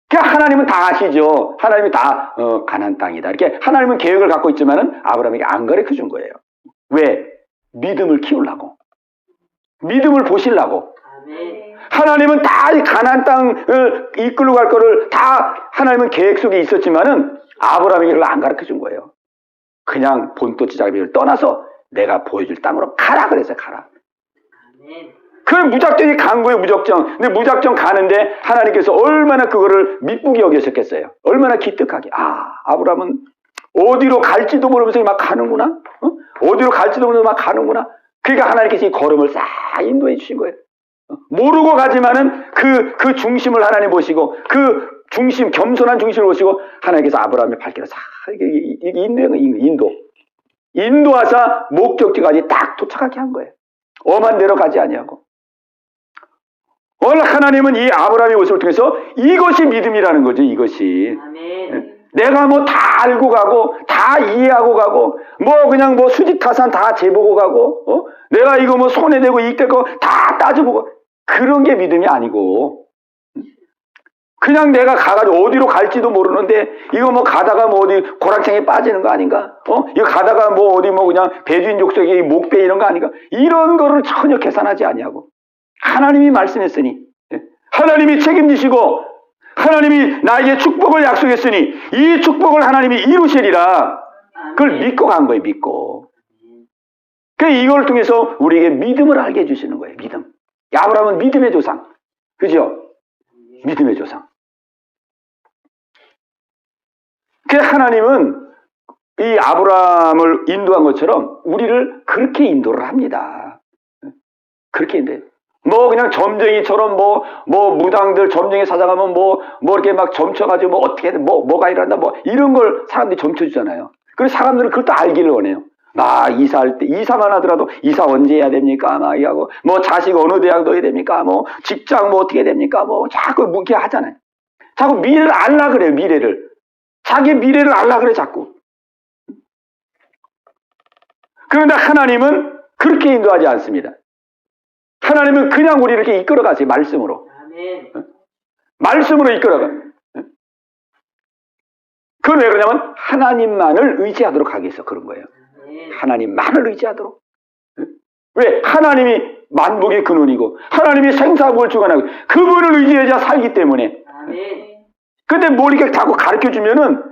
그러니까 하나님은 다 아시죠. 하나님이 다 가나안 땅이다. 이렇게 하나님은 계획을 갖고 있지만은 아브라함에게 안 가르쳐 준 거예요. 왜? 믿음을 키우려고. 믿음을 보시려고. 하나님은 다 가나안 땅을 이끌고 갈 거를 다 하나님은 계획 속에 있었지만은 아브라함에게 그걸 안 가르쳐 준 거예요. 그냥 본토지자비를 떠나서 내가 보여줄 땅으로 가라 그랬어요. 가라. 그 무작정이 간 거예요. 무작정. 근데 무작정 가는데 하나님께서 얼마나 그거를 미쁘게 여기셨겠어요. 얼마나 기특하게. 아, 아브라함은 어디로 갈지도 모르면서 막 가는구나. 어디로 갈지도 모르면서 막 가는구나. 그러니까 하나님께서 이 걸음을 싹 인도해 주신 거예요. 모르고 가지만은 그 중심을 하나님 보시고 그 중심, 겸손한 중심을 보시고 하나님께서 아브라함의 발길을 싹 인도하사 목적지까지 딱 도착하게 한 거예요. 엄한 데로 가지 아니하고. 오늘 하나님은 이 아브라함의 모습을 통해서 이것이 믿음이라는 거죠. 이것이. 아멘. 내가 뭐 다 알고 가고 다 이해하고 가고 뭐 그냥 뭐 수지타산 다 재보고 가고 내가 이거 뭐 손에 대고 이때거 다 따져보고 그런 게 믿음이 아니고 그냥 내가 가가지고 어디로 갈지도 모르는데 이거 뭐 가다가 뭐 어디 고락창에 빠지는 거 아닌가? 이거 가다가 뭐 어디 뭐 그냥 배주인 족속에 목배 이런 거 아닌가? 이런 거를 전혀 계산하지 아니하고 하나님이 말씀했으니 하나님이 책임지시고 하나님이 나에게 축복을 약속했으니 이 축복을 하나님이 이루시리라. 그걸 믿고 간 거예요. 믿고. 그러니까 이걸 통해서 우리에게 믿음을 알게 해주시는 거예요. 믿음. 아브라함은 믿음의 조상. 그죠? 믿음의 조상. 그 하나님은 이 아브라함을 인도한 것처럼 우리를 그렇게 인도를 합니다. 그렇게 인도해요. 뭐 그냥 점쟁이처럼 뭐 무당들 점쟁이 사장하면 뭐 이렇게 막 점쳐가지고 뭐 어떻게 뭐가 일어난다 뭐 이런 걸 사람들이 점쳐주잖아요. 그래서 사람들은 그걸 또 알기를 원해요. 이사할 때 이사만 하더라도 이사 언제 해야 됩니까? 막 이하고 뭐 자식 어느 대학 넣어야 됩니까? 뭐 직장 뭐 어떻게 됩니까? 뭐 자꾸 이렇게 하잖아요. 자꾸 미래를 알라 그래요. 미래를 자기 미래를 알라 그래 자꾸. 그런데 하나님은 그렇게 인도하지 않습니다. 하나님은 그냥 우리를 이렇게 이끌어가세요. 말씀으로. 아멘. 말씀으로 이끌어가. 그건 왜 그러냐면 하나님만을 의지하도록 하기 위해서 그런 거예요. 아멘. 하나님만을 의지하도록. 왜? 하나님이 만복의 근원이고 하나님이 생사국을 주관하고 그분을 의지해야 살기 때문에. 아멘. 근데 뭘 이렇게 자꾸 가르쳐주면은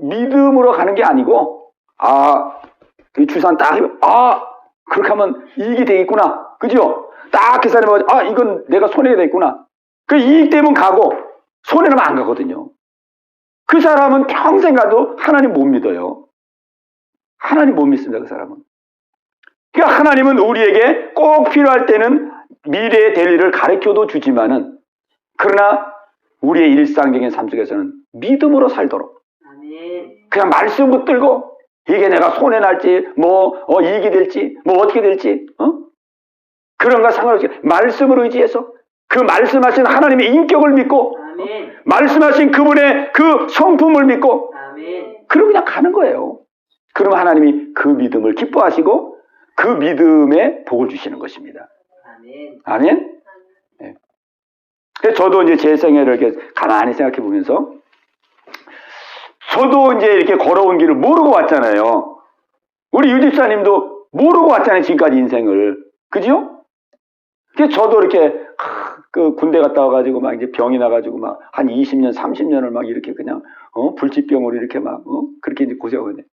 믿음으로 가는 게 아니고, 이 주산 딱 하면, 그렇게 하면 이익이 되겠구나. 그죠? 딱 계산해 보면, 이건 내가 손해가 되겠구나. 그 이익 되면 가고, 손해는 안 가거든요. 그 사람은 평생 가도 하나님 못 믿어요. 하나님 못 믿습니다, 그 사람은. 그러니까 하나님은 우리에게 꼭 필요할 때는 미래의 될 일을 가르쳐도 주지만은, 그러나 우리의 일상적인 삶 속에서는 믿음으로 살도록. 그냥 말씀 붙들고, 이게 내가 손해 날지, 이익이 될지, 어떻게 될지, 그런 거 상관없이 말씀을 의지해서 그 말씀하신 하나님의 인격을 믿고, 말씀하신 그분의 그 성품을 믿고, 그러고 그냥 가는 거예요. 그러면 하나님이 그 믿음을 기뻐하시고 그 믿음에 복을 주시는 것입니다. 아멘. 네. 그래서 저도 이제 제 생애를 이렇게 가만히 생각해 보면서, 저도 이제 이렇게 걸어온 길을 모르고 왔잖아요. 우리 유집사님도 모르고 왔잖아요, 지금까지 인생을. 그죠? 그래서 저도 이렇게 그 군대 갔다 와가지고 막 이제 병이 나가지고 막 한 20년, 30년을 막 이렇게 그냥 불치병으로 이렇게 막 그렇게 이제 고생하고 있네.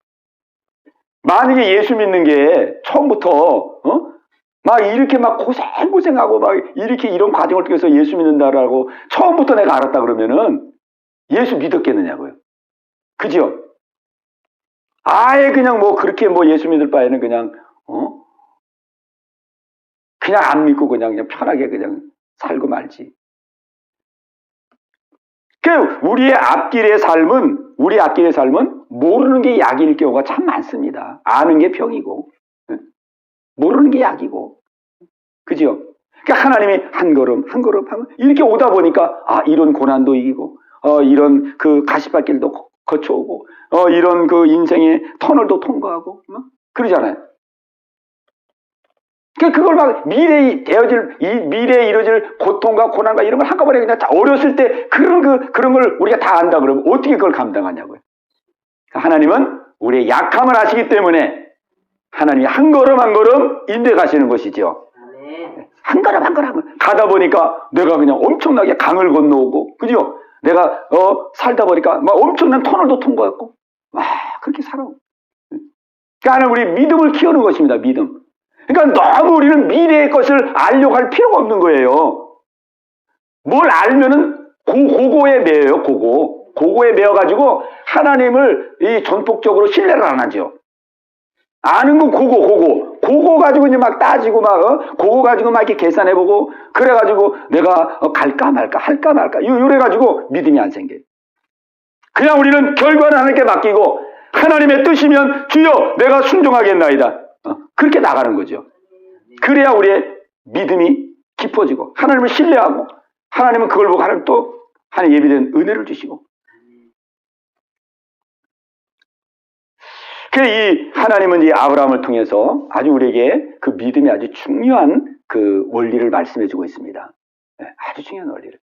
만약에 예수 믿는 게 처음부터 막 이렇게 막 고생하고 막 이렇게 이런 과정을 통해서 예수 믿는다라고 처음부터 내가 알았다 그러면은 예수 믿었겠느냐고요. 그죠? 아예 그냥 그렇게 예수 믿을 바에는 그냥 안 믿고 그냥 편하게 그냥 살고 말지. 우리의 앞길의 삶은 모르는 게 약일 경우가 참 많습니다. 아는 게 병이고, 모르는 게 약이고, 그죠? 그러니까 하나님이 한 걸음 한 걸음 하면 이렇게 오다 보니까 이런 고난도 이기고, 이런 그 가시밭길도 거쳐오고, 이런 그 인생의 터널도 통과하고, 그러잖아요. 그걸 막 미래에 이루어질 고통과 고난과 이런 걸 한꺼번에 그냥 어렸을 때 그런 걸 우리가 다 안다 그러면 어떻게 그걸 감당하냐고요. 하나님은 우리의 약함을 아시기 때문에 하나님이 한 걸음 한 걸음 인도해 가시는 것이죠. 한 걸음 한 걸음 가다 보니까 내가 그냥 엄청나게 강을 건너오고, 그죠? 내가 살다 보니까 막 엄청난 터널도 통과했고, 그렇게 살아. 그러니까 우리 믿음을 키우는 것입니다. 믿음. 그러니까 너무 우리는 미래의 것을 알려고 할 필요가 없는 거예요. 뭘 알면은 고거에 매여요. 고거에 매여가지고 하나님을 이 전폭적으로 신뢰를 안 하죠. 아는 건 고거 가지고 이제 막 따지고 고거 가지고 막 이렇게 계산해보고, 그래가지고 내가 갈까 말까 할까 말까 요래가지고 믿음이 안 생겨요. 그냥 우리는 결과는 하나님께 맡기고, 하나님의 뜻이면 주여 내가 순종하겠나이다. 그렇게 나가는 거죠. 그래야 우리의 믿음이 깊어지고, 하나님을 신뢰하고, 하나님은 그걸 보고 하나님 또 하나님 예비된 은혜를 주시고. 이 하나님은 이 아브라함을 통해서 아주 우리에게 그 믿음이 아주 중요한 그 원리를 말씀해 주고 있습니다. 아주 중요한 원리를.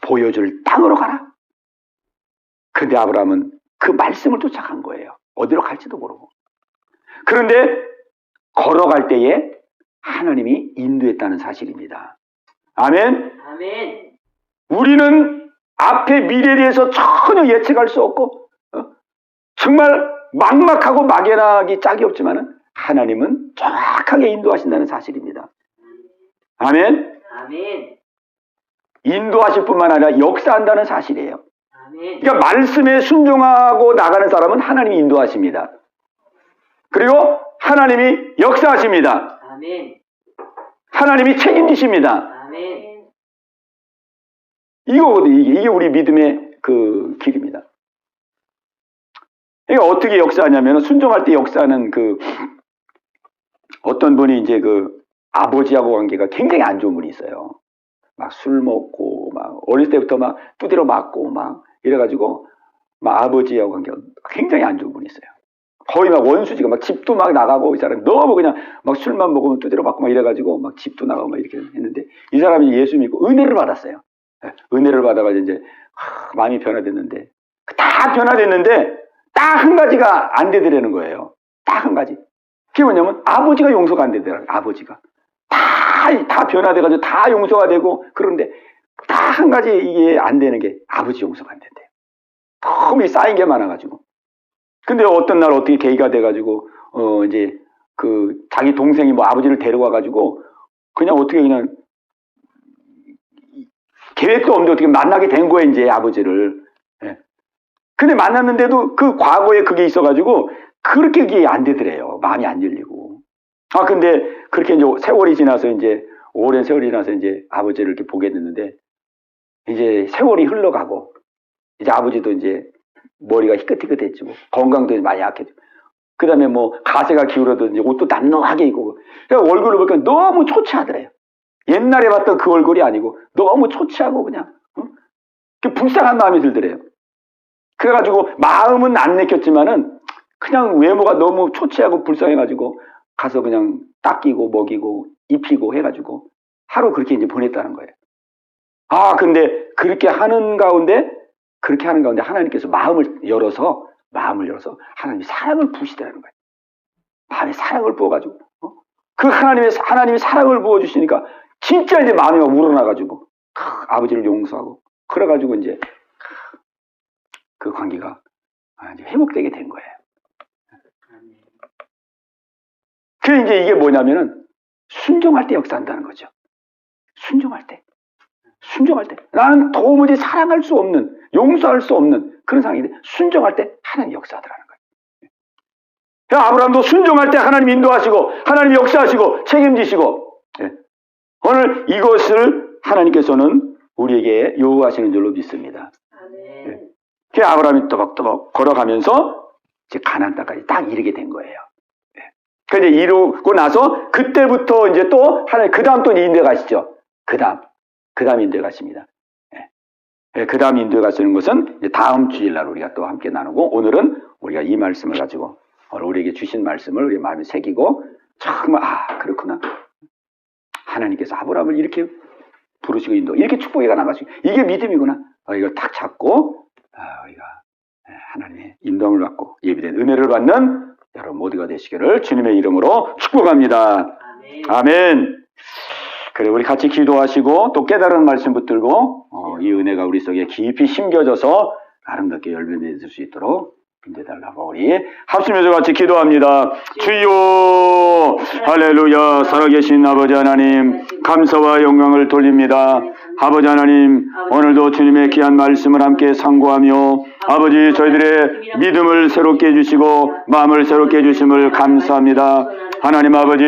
보여줄 땅으로 가라. 그런데 아브라함은 그 말씀을 쫓아간 거예요. 어디로 갈지도 모르고. 그런데 걸어갈 때에 하나님이 인도했다는 사실입니다. 아멘. 우리는 앞의 미래에 대해서 전혀 예측할 수 없고, 정말 막막하고 막연하기 짝이 없지만은 하나님은 정확하게 인도하신다는 사실입니다. 아멘. 인도하실 뿐만 아니라 역사한다는 사실이에요. 그러니까 말씀에 순종하고 나가는 사람은 하나님이 인도하십니다. 그리고 하나님이 역사하십니다. 하나님이 책임지십니다. 이거거든요. 이게 우리 믿음의 그 길입니다. 그러니까 어떻게 역사하냐면, 순종할 때 역사하는 어떤 분이 이제 아버지하고 관계가 굉장히 안 좋은 분이 있어요. 막 술 먹고, 막 어릴 때부터 막 두드려 맞고, 막 이래가지고, 막 아버지하고 관계가 굉장히 안 좋은 분이 있어요. 거의 막 원수지가 막 집도 막 나가고, 이 사람이 너무 그냥 막 술만 먹으면 두드려 맞고 막 이래가지고 막 집도 나가고 막 이렇게 했는데, 이 사람이 예수 믿고 은혜를 받았어요. 은혜를 받아가지고 이제 마음이 변화됐는데, 다 변화됐는데 딱 한 가지가 안 되더라는 거예요. 딱 한 가지. 그게 뭐냐면 아버지가 용서가 안 되더라고요. 아버지가 다 변화돼가지고 다 용서가 되고, 그런데 딱 한 가지 이게 안 되는 게 아버지 용서가 안 된대요. 너무 쌓인 게 많아가지고. 근데 어떤 날 어떻게 계기가 돼가지고, 이제 자기 동생이 뭐 아버지를 데려와가지고, 그냥 어떻게 그냥, 계획도 없는데 어떻게 만나게 된 거예요, 이제 아버지를. 예. 근데 만났는데도 그 과거에 그게 있어가지고, 그렇게 그게 안 되더래요. 마음이 안 열리고. 근데 그렇게 이제 세월이 지나서 이제, 오랜 세월이 지나서 이제 아버지를 이렇게 보게 됐는데, 이제 세월이 흘러가고, 이제 아버지도 이제 머리가 희끗희끗해지고, 건강도 많이 약해지고, 그 다음에 뭐 가세가 기울어도 이제 옷도 남norm하게 입고, 그러니까 얼굴을 보니까 너무 초췌하더래요. 옛날에 봤던 그 얼굴이 아니고, 너무 초췌하고 그냥, 불쌍한 마음이 들더래요. 그래가지고 마음은 안 내켰지만은, 그냥 외모가 너무 초췌하고 불쌍해가지고, 가서 그냥 닦이고 먹이고 입히고 해가지고, 하루 그렇게 이제 보냈다는 거예요. 근데 그렇게 하는 가운데 하나님께서 마음을 열어서 하나님이 사랑을 부으시더라는 거예요. 마음에 사랑을 부어가지고, 그 하나님이 사랑을 부어주시니까 진짜 이제 마음이 막 우러나가지고, 아버지를 용서하고, 그래가지고 이제 그 관계가 이제 회복되게 된 거예요. 그 이제 이게 뭐냐면은 순종할 때 역사한다는 거죠. 순종할 때. 나는 도무지 사랑할 수 없는, 용서할 수 없는 그런 상황인데, 순종할 때 하나님이 역사하더라는 거예요. 아브라함도 순종할 때 하나님 인도하시고, 하나님 역사하시고, 책임지시고, 오늘 이것을 하나님께서는 우리에게 요구하시는 줄로 믿습니다. 그 아브라함이 또박또박 걸어가면서 이제 가나안 땅까지 딱 이르게 된 거예요. 그런데 이루고 나서 그때부터 이제 또 하나님 그 다음 또 인도에 가시죠. 그 다음 인도에 가십니다. 그 다음 인도에 가시는 것은 이제 다음 주일날 우리가 또 함께 나누고, 오늘은 우리가 이 말씀을 가지고 오늘 우리에게 주신 말씀을 우리 마음에 새기고, 정말 그렇구나. 하나님께서 아브라함을 이렇게 부르시고 인도, 이렇게 축복해 나가시고, 이게 믿음이구나. 이걸 딱 잡고 우리가 하나님의 인도함을 받고 예비된 은혜를 받는 여러분 모두가 되시기를 주님의 이름으로 축복합니다. 아멘. 그래, 우리 같이 기도하시고 또 깨달은 말씀 붙들고 이 은혜가 우리 속에 깊이 심겨져서 아름답게 열매 맺을 수 있도록 인도해달라고 우리 합심해서 같이 기도합니다. 주여 할렐루야. 살아계신 아버지 하나님, 감사와 영광을 돌립니다. 아버지 하나님, 오늘도 주님의 귀한 말씀을 함께 상고하며 아버지 저희들의 믿음을 새롭게 해주시고 마음을 새롭게 해주심을 감사합니다. 하나님 아버지,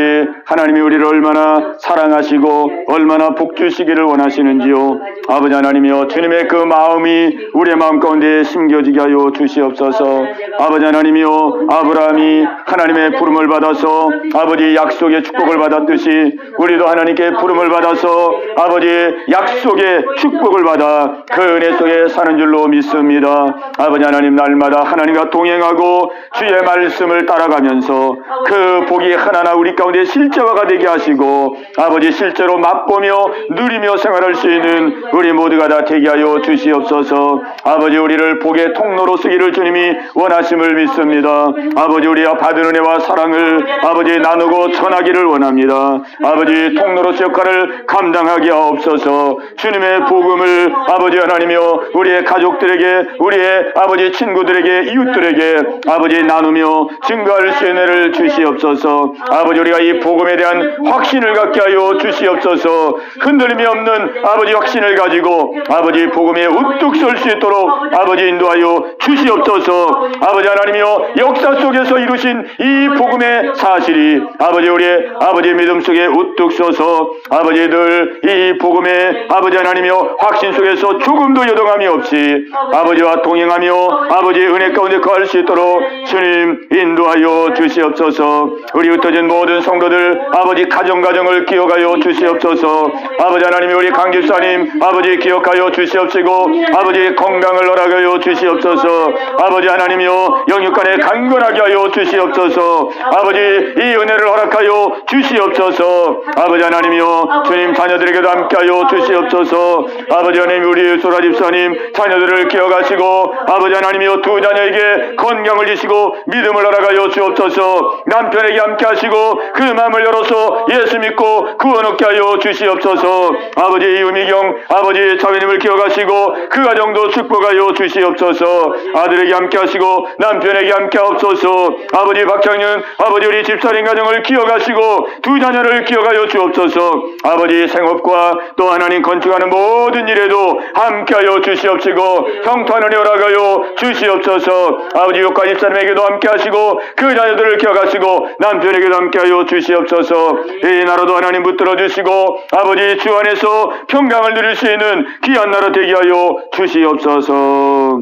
하나님이 우리를 얼마나 사랑하시고 얼마나 복 주시기를 원하시는지요. 아버지 하나님이여, 주님의 그 마음이 우리의 마음 가운데 심겨지게 하여 주시옵소서. 아버지 하나님이여, 아브라함이 하나님의 부름을 받아서 아버지 약속의 축복을 받았듯이 우리도 하나님께 부름을 받아서 아버지 약속의 축복을 받아 그 은혜 속에 사는 줄로 믿습니다. 아버지 하나님, 날마다 하나님과 동행하고 주의 말씀을 따라가면서 그 복이 하나하나 우리 가운데 실제화가 되게 하시고 아버지 실제로 맛보며 누리며 생활할 수 있는 우리 모두가 다 되게 하여 주시옵소서. 아버지, 우리를 복의 통로로 쓰기를 주님이 원하심을 믿습니다. 아버지, 우리가 받은 은혜와 사랑을 아버지 나누고 전하기를 원합니다. 아버지, 통로로서 역할을 감당하게 하옵소서. 주님의 복음을 아버지 하나님이여 우리의 가족들에게, 우리의 아버지 친구들에게, 이웃들에게 아버지 나누며 증거할 수 있는 은혜를 주시옵소서. 아버지, 우리가 이 복음에 대한 확신을 갖게 하여 주시옵소서. 흔들림이 없는 아버지 확신을 가지고 아버지 복음에 우뚝 설 수 있도록 아버지 인도하여 주시옵소서. 아버지 하나님이여, 역사 속에서 이루신 이 복음의 사실이 아버지 우리의 아버지 믿음 속에 우뚝 서서 아버지들 이 복음의 아버지 하나님이여 확신 속에서 조금도 여동함이 없이 아버지와 동행하며 아버지 은혜 가운데 거할 수 있도록 주님 인도하여 주시옵소서. 우리 흩어진 모든 성도들 아버지 가정을 기억하여 주시옵소서. 아버지 하나님, 우리 강집사님 아버지 기억하여 주시옵시고 아버지 건강을 허락하여 주시옵소서. 아버지 하나님이여, 영육간에 강건하게 하여 주시옵소서. 아버지, 이 은혜를 허락하여 주시옵소서. 아버지 하나님이여, 주님 자녀들에게도 함께하여 주시옵소서. 아버지 하나님, 우리 소라 집사님 자녀들을 기억하시고 아버지 하나님이여 두 자녀에게 건강을 주시고 믿음을 허락하여 주옵소서. 남편에게 함께 하시고 그 마음을 열어서 예수 믿고 구원 얻게 하여 주시옵소서. 아버지 유미경 아버지 자매님을 기억하시고 그 가정도 축복하여 주시옵소서. 아들에게 함께 하시고 남편에게 함께 하옵소서. 아버지 박창윤 아버지 우리 집사님 가정을 기억하시고 두 자녀를 기억하여 주옵소서. 아버지 생업과 또 하나님 건축하는 모든 일에도 함께하여 주시옵시고 형통하는 허락하여 주시옵소서. 아버지 육가 집사님에게도 함께하시고 그 자녀들을 기억하시고 남편에게도 함께하여 주시옵소서. 이 나라도 하나님 붙들어 주시고 아버지 주 안에서 평강을 누릴 수 있는 귀한 나라 되게 하여 주시옵소서.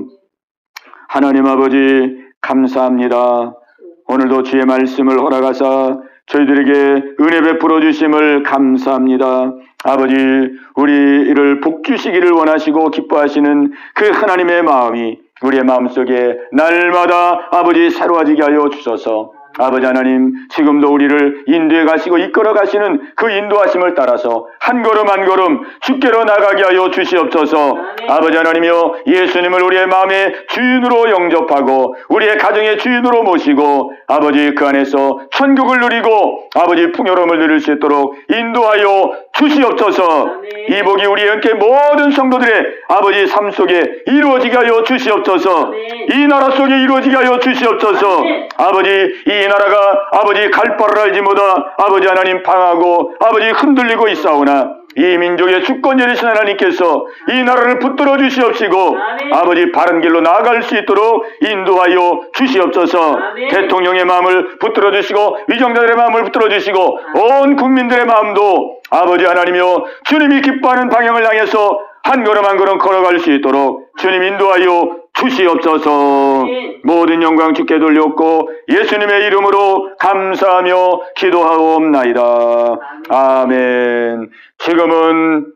하나님 아버지 감사합니다. 오늘도 주의 말씀을 허락하사 저희들에게 은혜 베풀어 주심을 감사합니다. 아버지 우리를 복 주시기를 원하시고 기뻐하시는 그 하나님의 마음이 우리의 마음속에 날마다 아버지 새로워지게 하여 주소서. 아버지 하나님 지금도 우리를 인도해 가시고 이끌어 가시는 그 인도하심을 따라서 한 걸음 한 걸음 주께로 나가게 하여 주시옵소서. 아버지 하나님이여 예수님을 우리의 마음의 주인으로 영접하고 우리의 가정의 주인으로 모시고 아버지 그 안에서 천국을 누리고 아버지 풍요로움을 누릴 수 있도록 인도하여 주시옵소서. 이 복이 우리 함께 모든 성도들의 아버지 삶 속에 이루어지게 하여 주시옵소서. 이 나라 속에 이루어지게 하여 주시옵소서. 아버지 이 나라가 아버지 갈 바를 알지 못하 아버지 하나님 방하고 아버지 흔들리고 있사오나 이 민족의 주권 여리신 하나님께서 이 나라를 붙들어 주시옵시고 아버지 바른 길로 나아갈 수 있도록 인도하여 주시옵소서. 대통령의 마음을 붙들어 주시고 위정자들의 마음을 붙들어 주시고 온 국민들의 마음도 아버지 하나님이여 주님이 기뻐하는 방향을 향해서 한 걸음 한 걸음 걸어갈 수 있도록 주님 인도하여 주시옵소서. 모든 영광 주께 돌렸고 예수님의 이름으로 감사하며 기도하옵나이다. 아멘. 지금은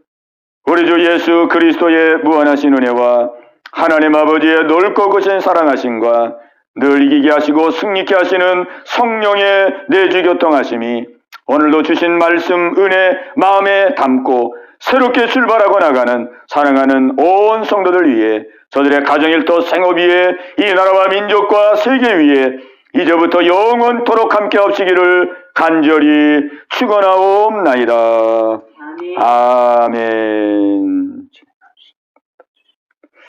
우리 주 예수 그리스도의 무한하신 은혜와 하나님 아버지의 넓고 크신 사랑하심과 늘 이기게 하시고 승리케 하시는 성령의 내주 교통하심이 오늘도 주신 말씀 은혜 마음에 담고 새롭게 출발하고 나가는 사랑하는 온 성도들 위해 저들의 가정일터 생업 위에 이 나라와 민족과 세계 위에 이제부터 영원토록 함께 하시기를 간절히 축원하옵나이다. 아멘.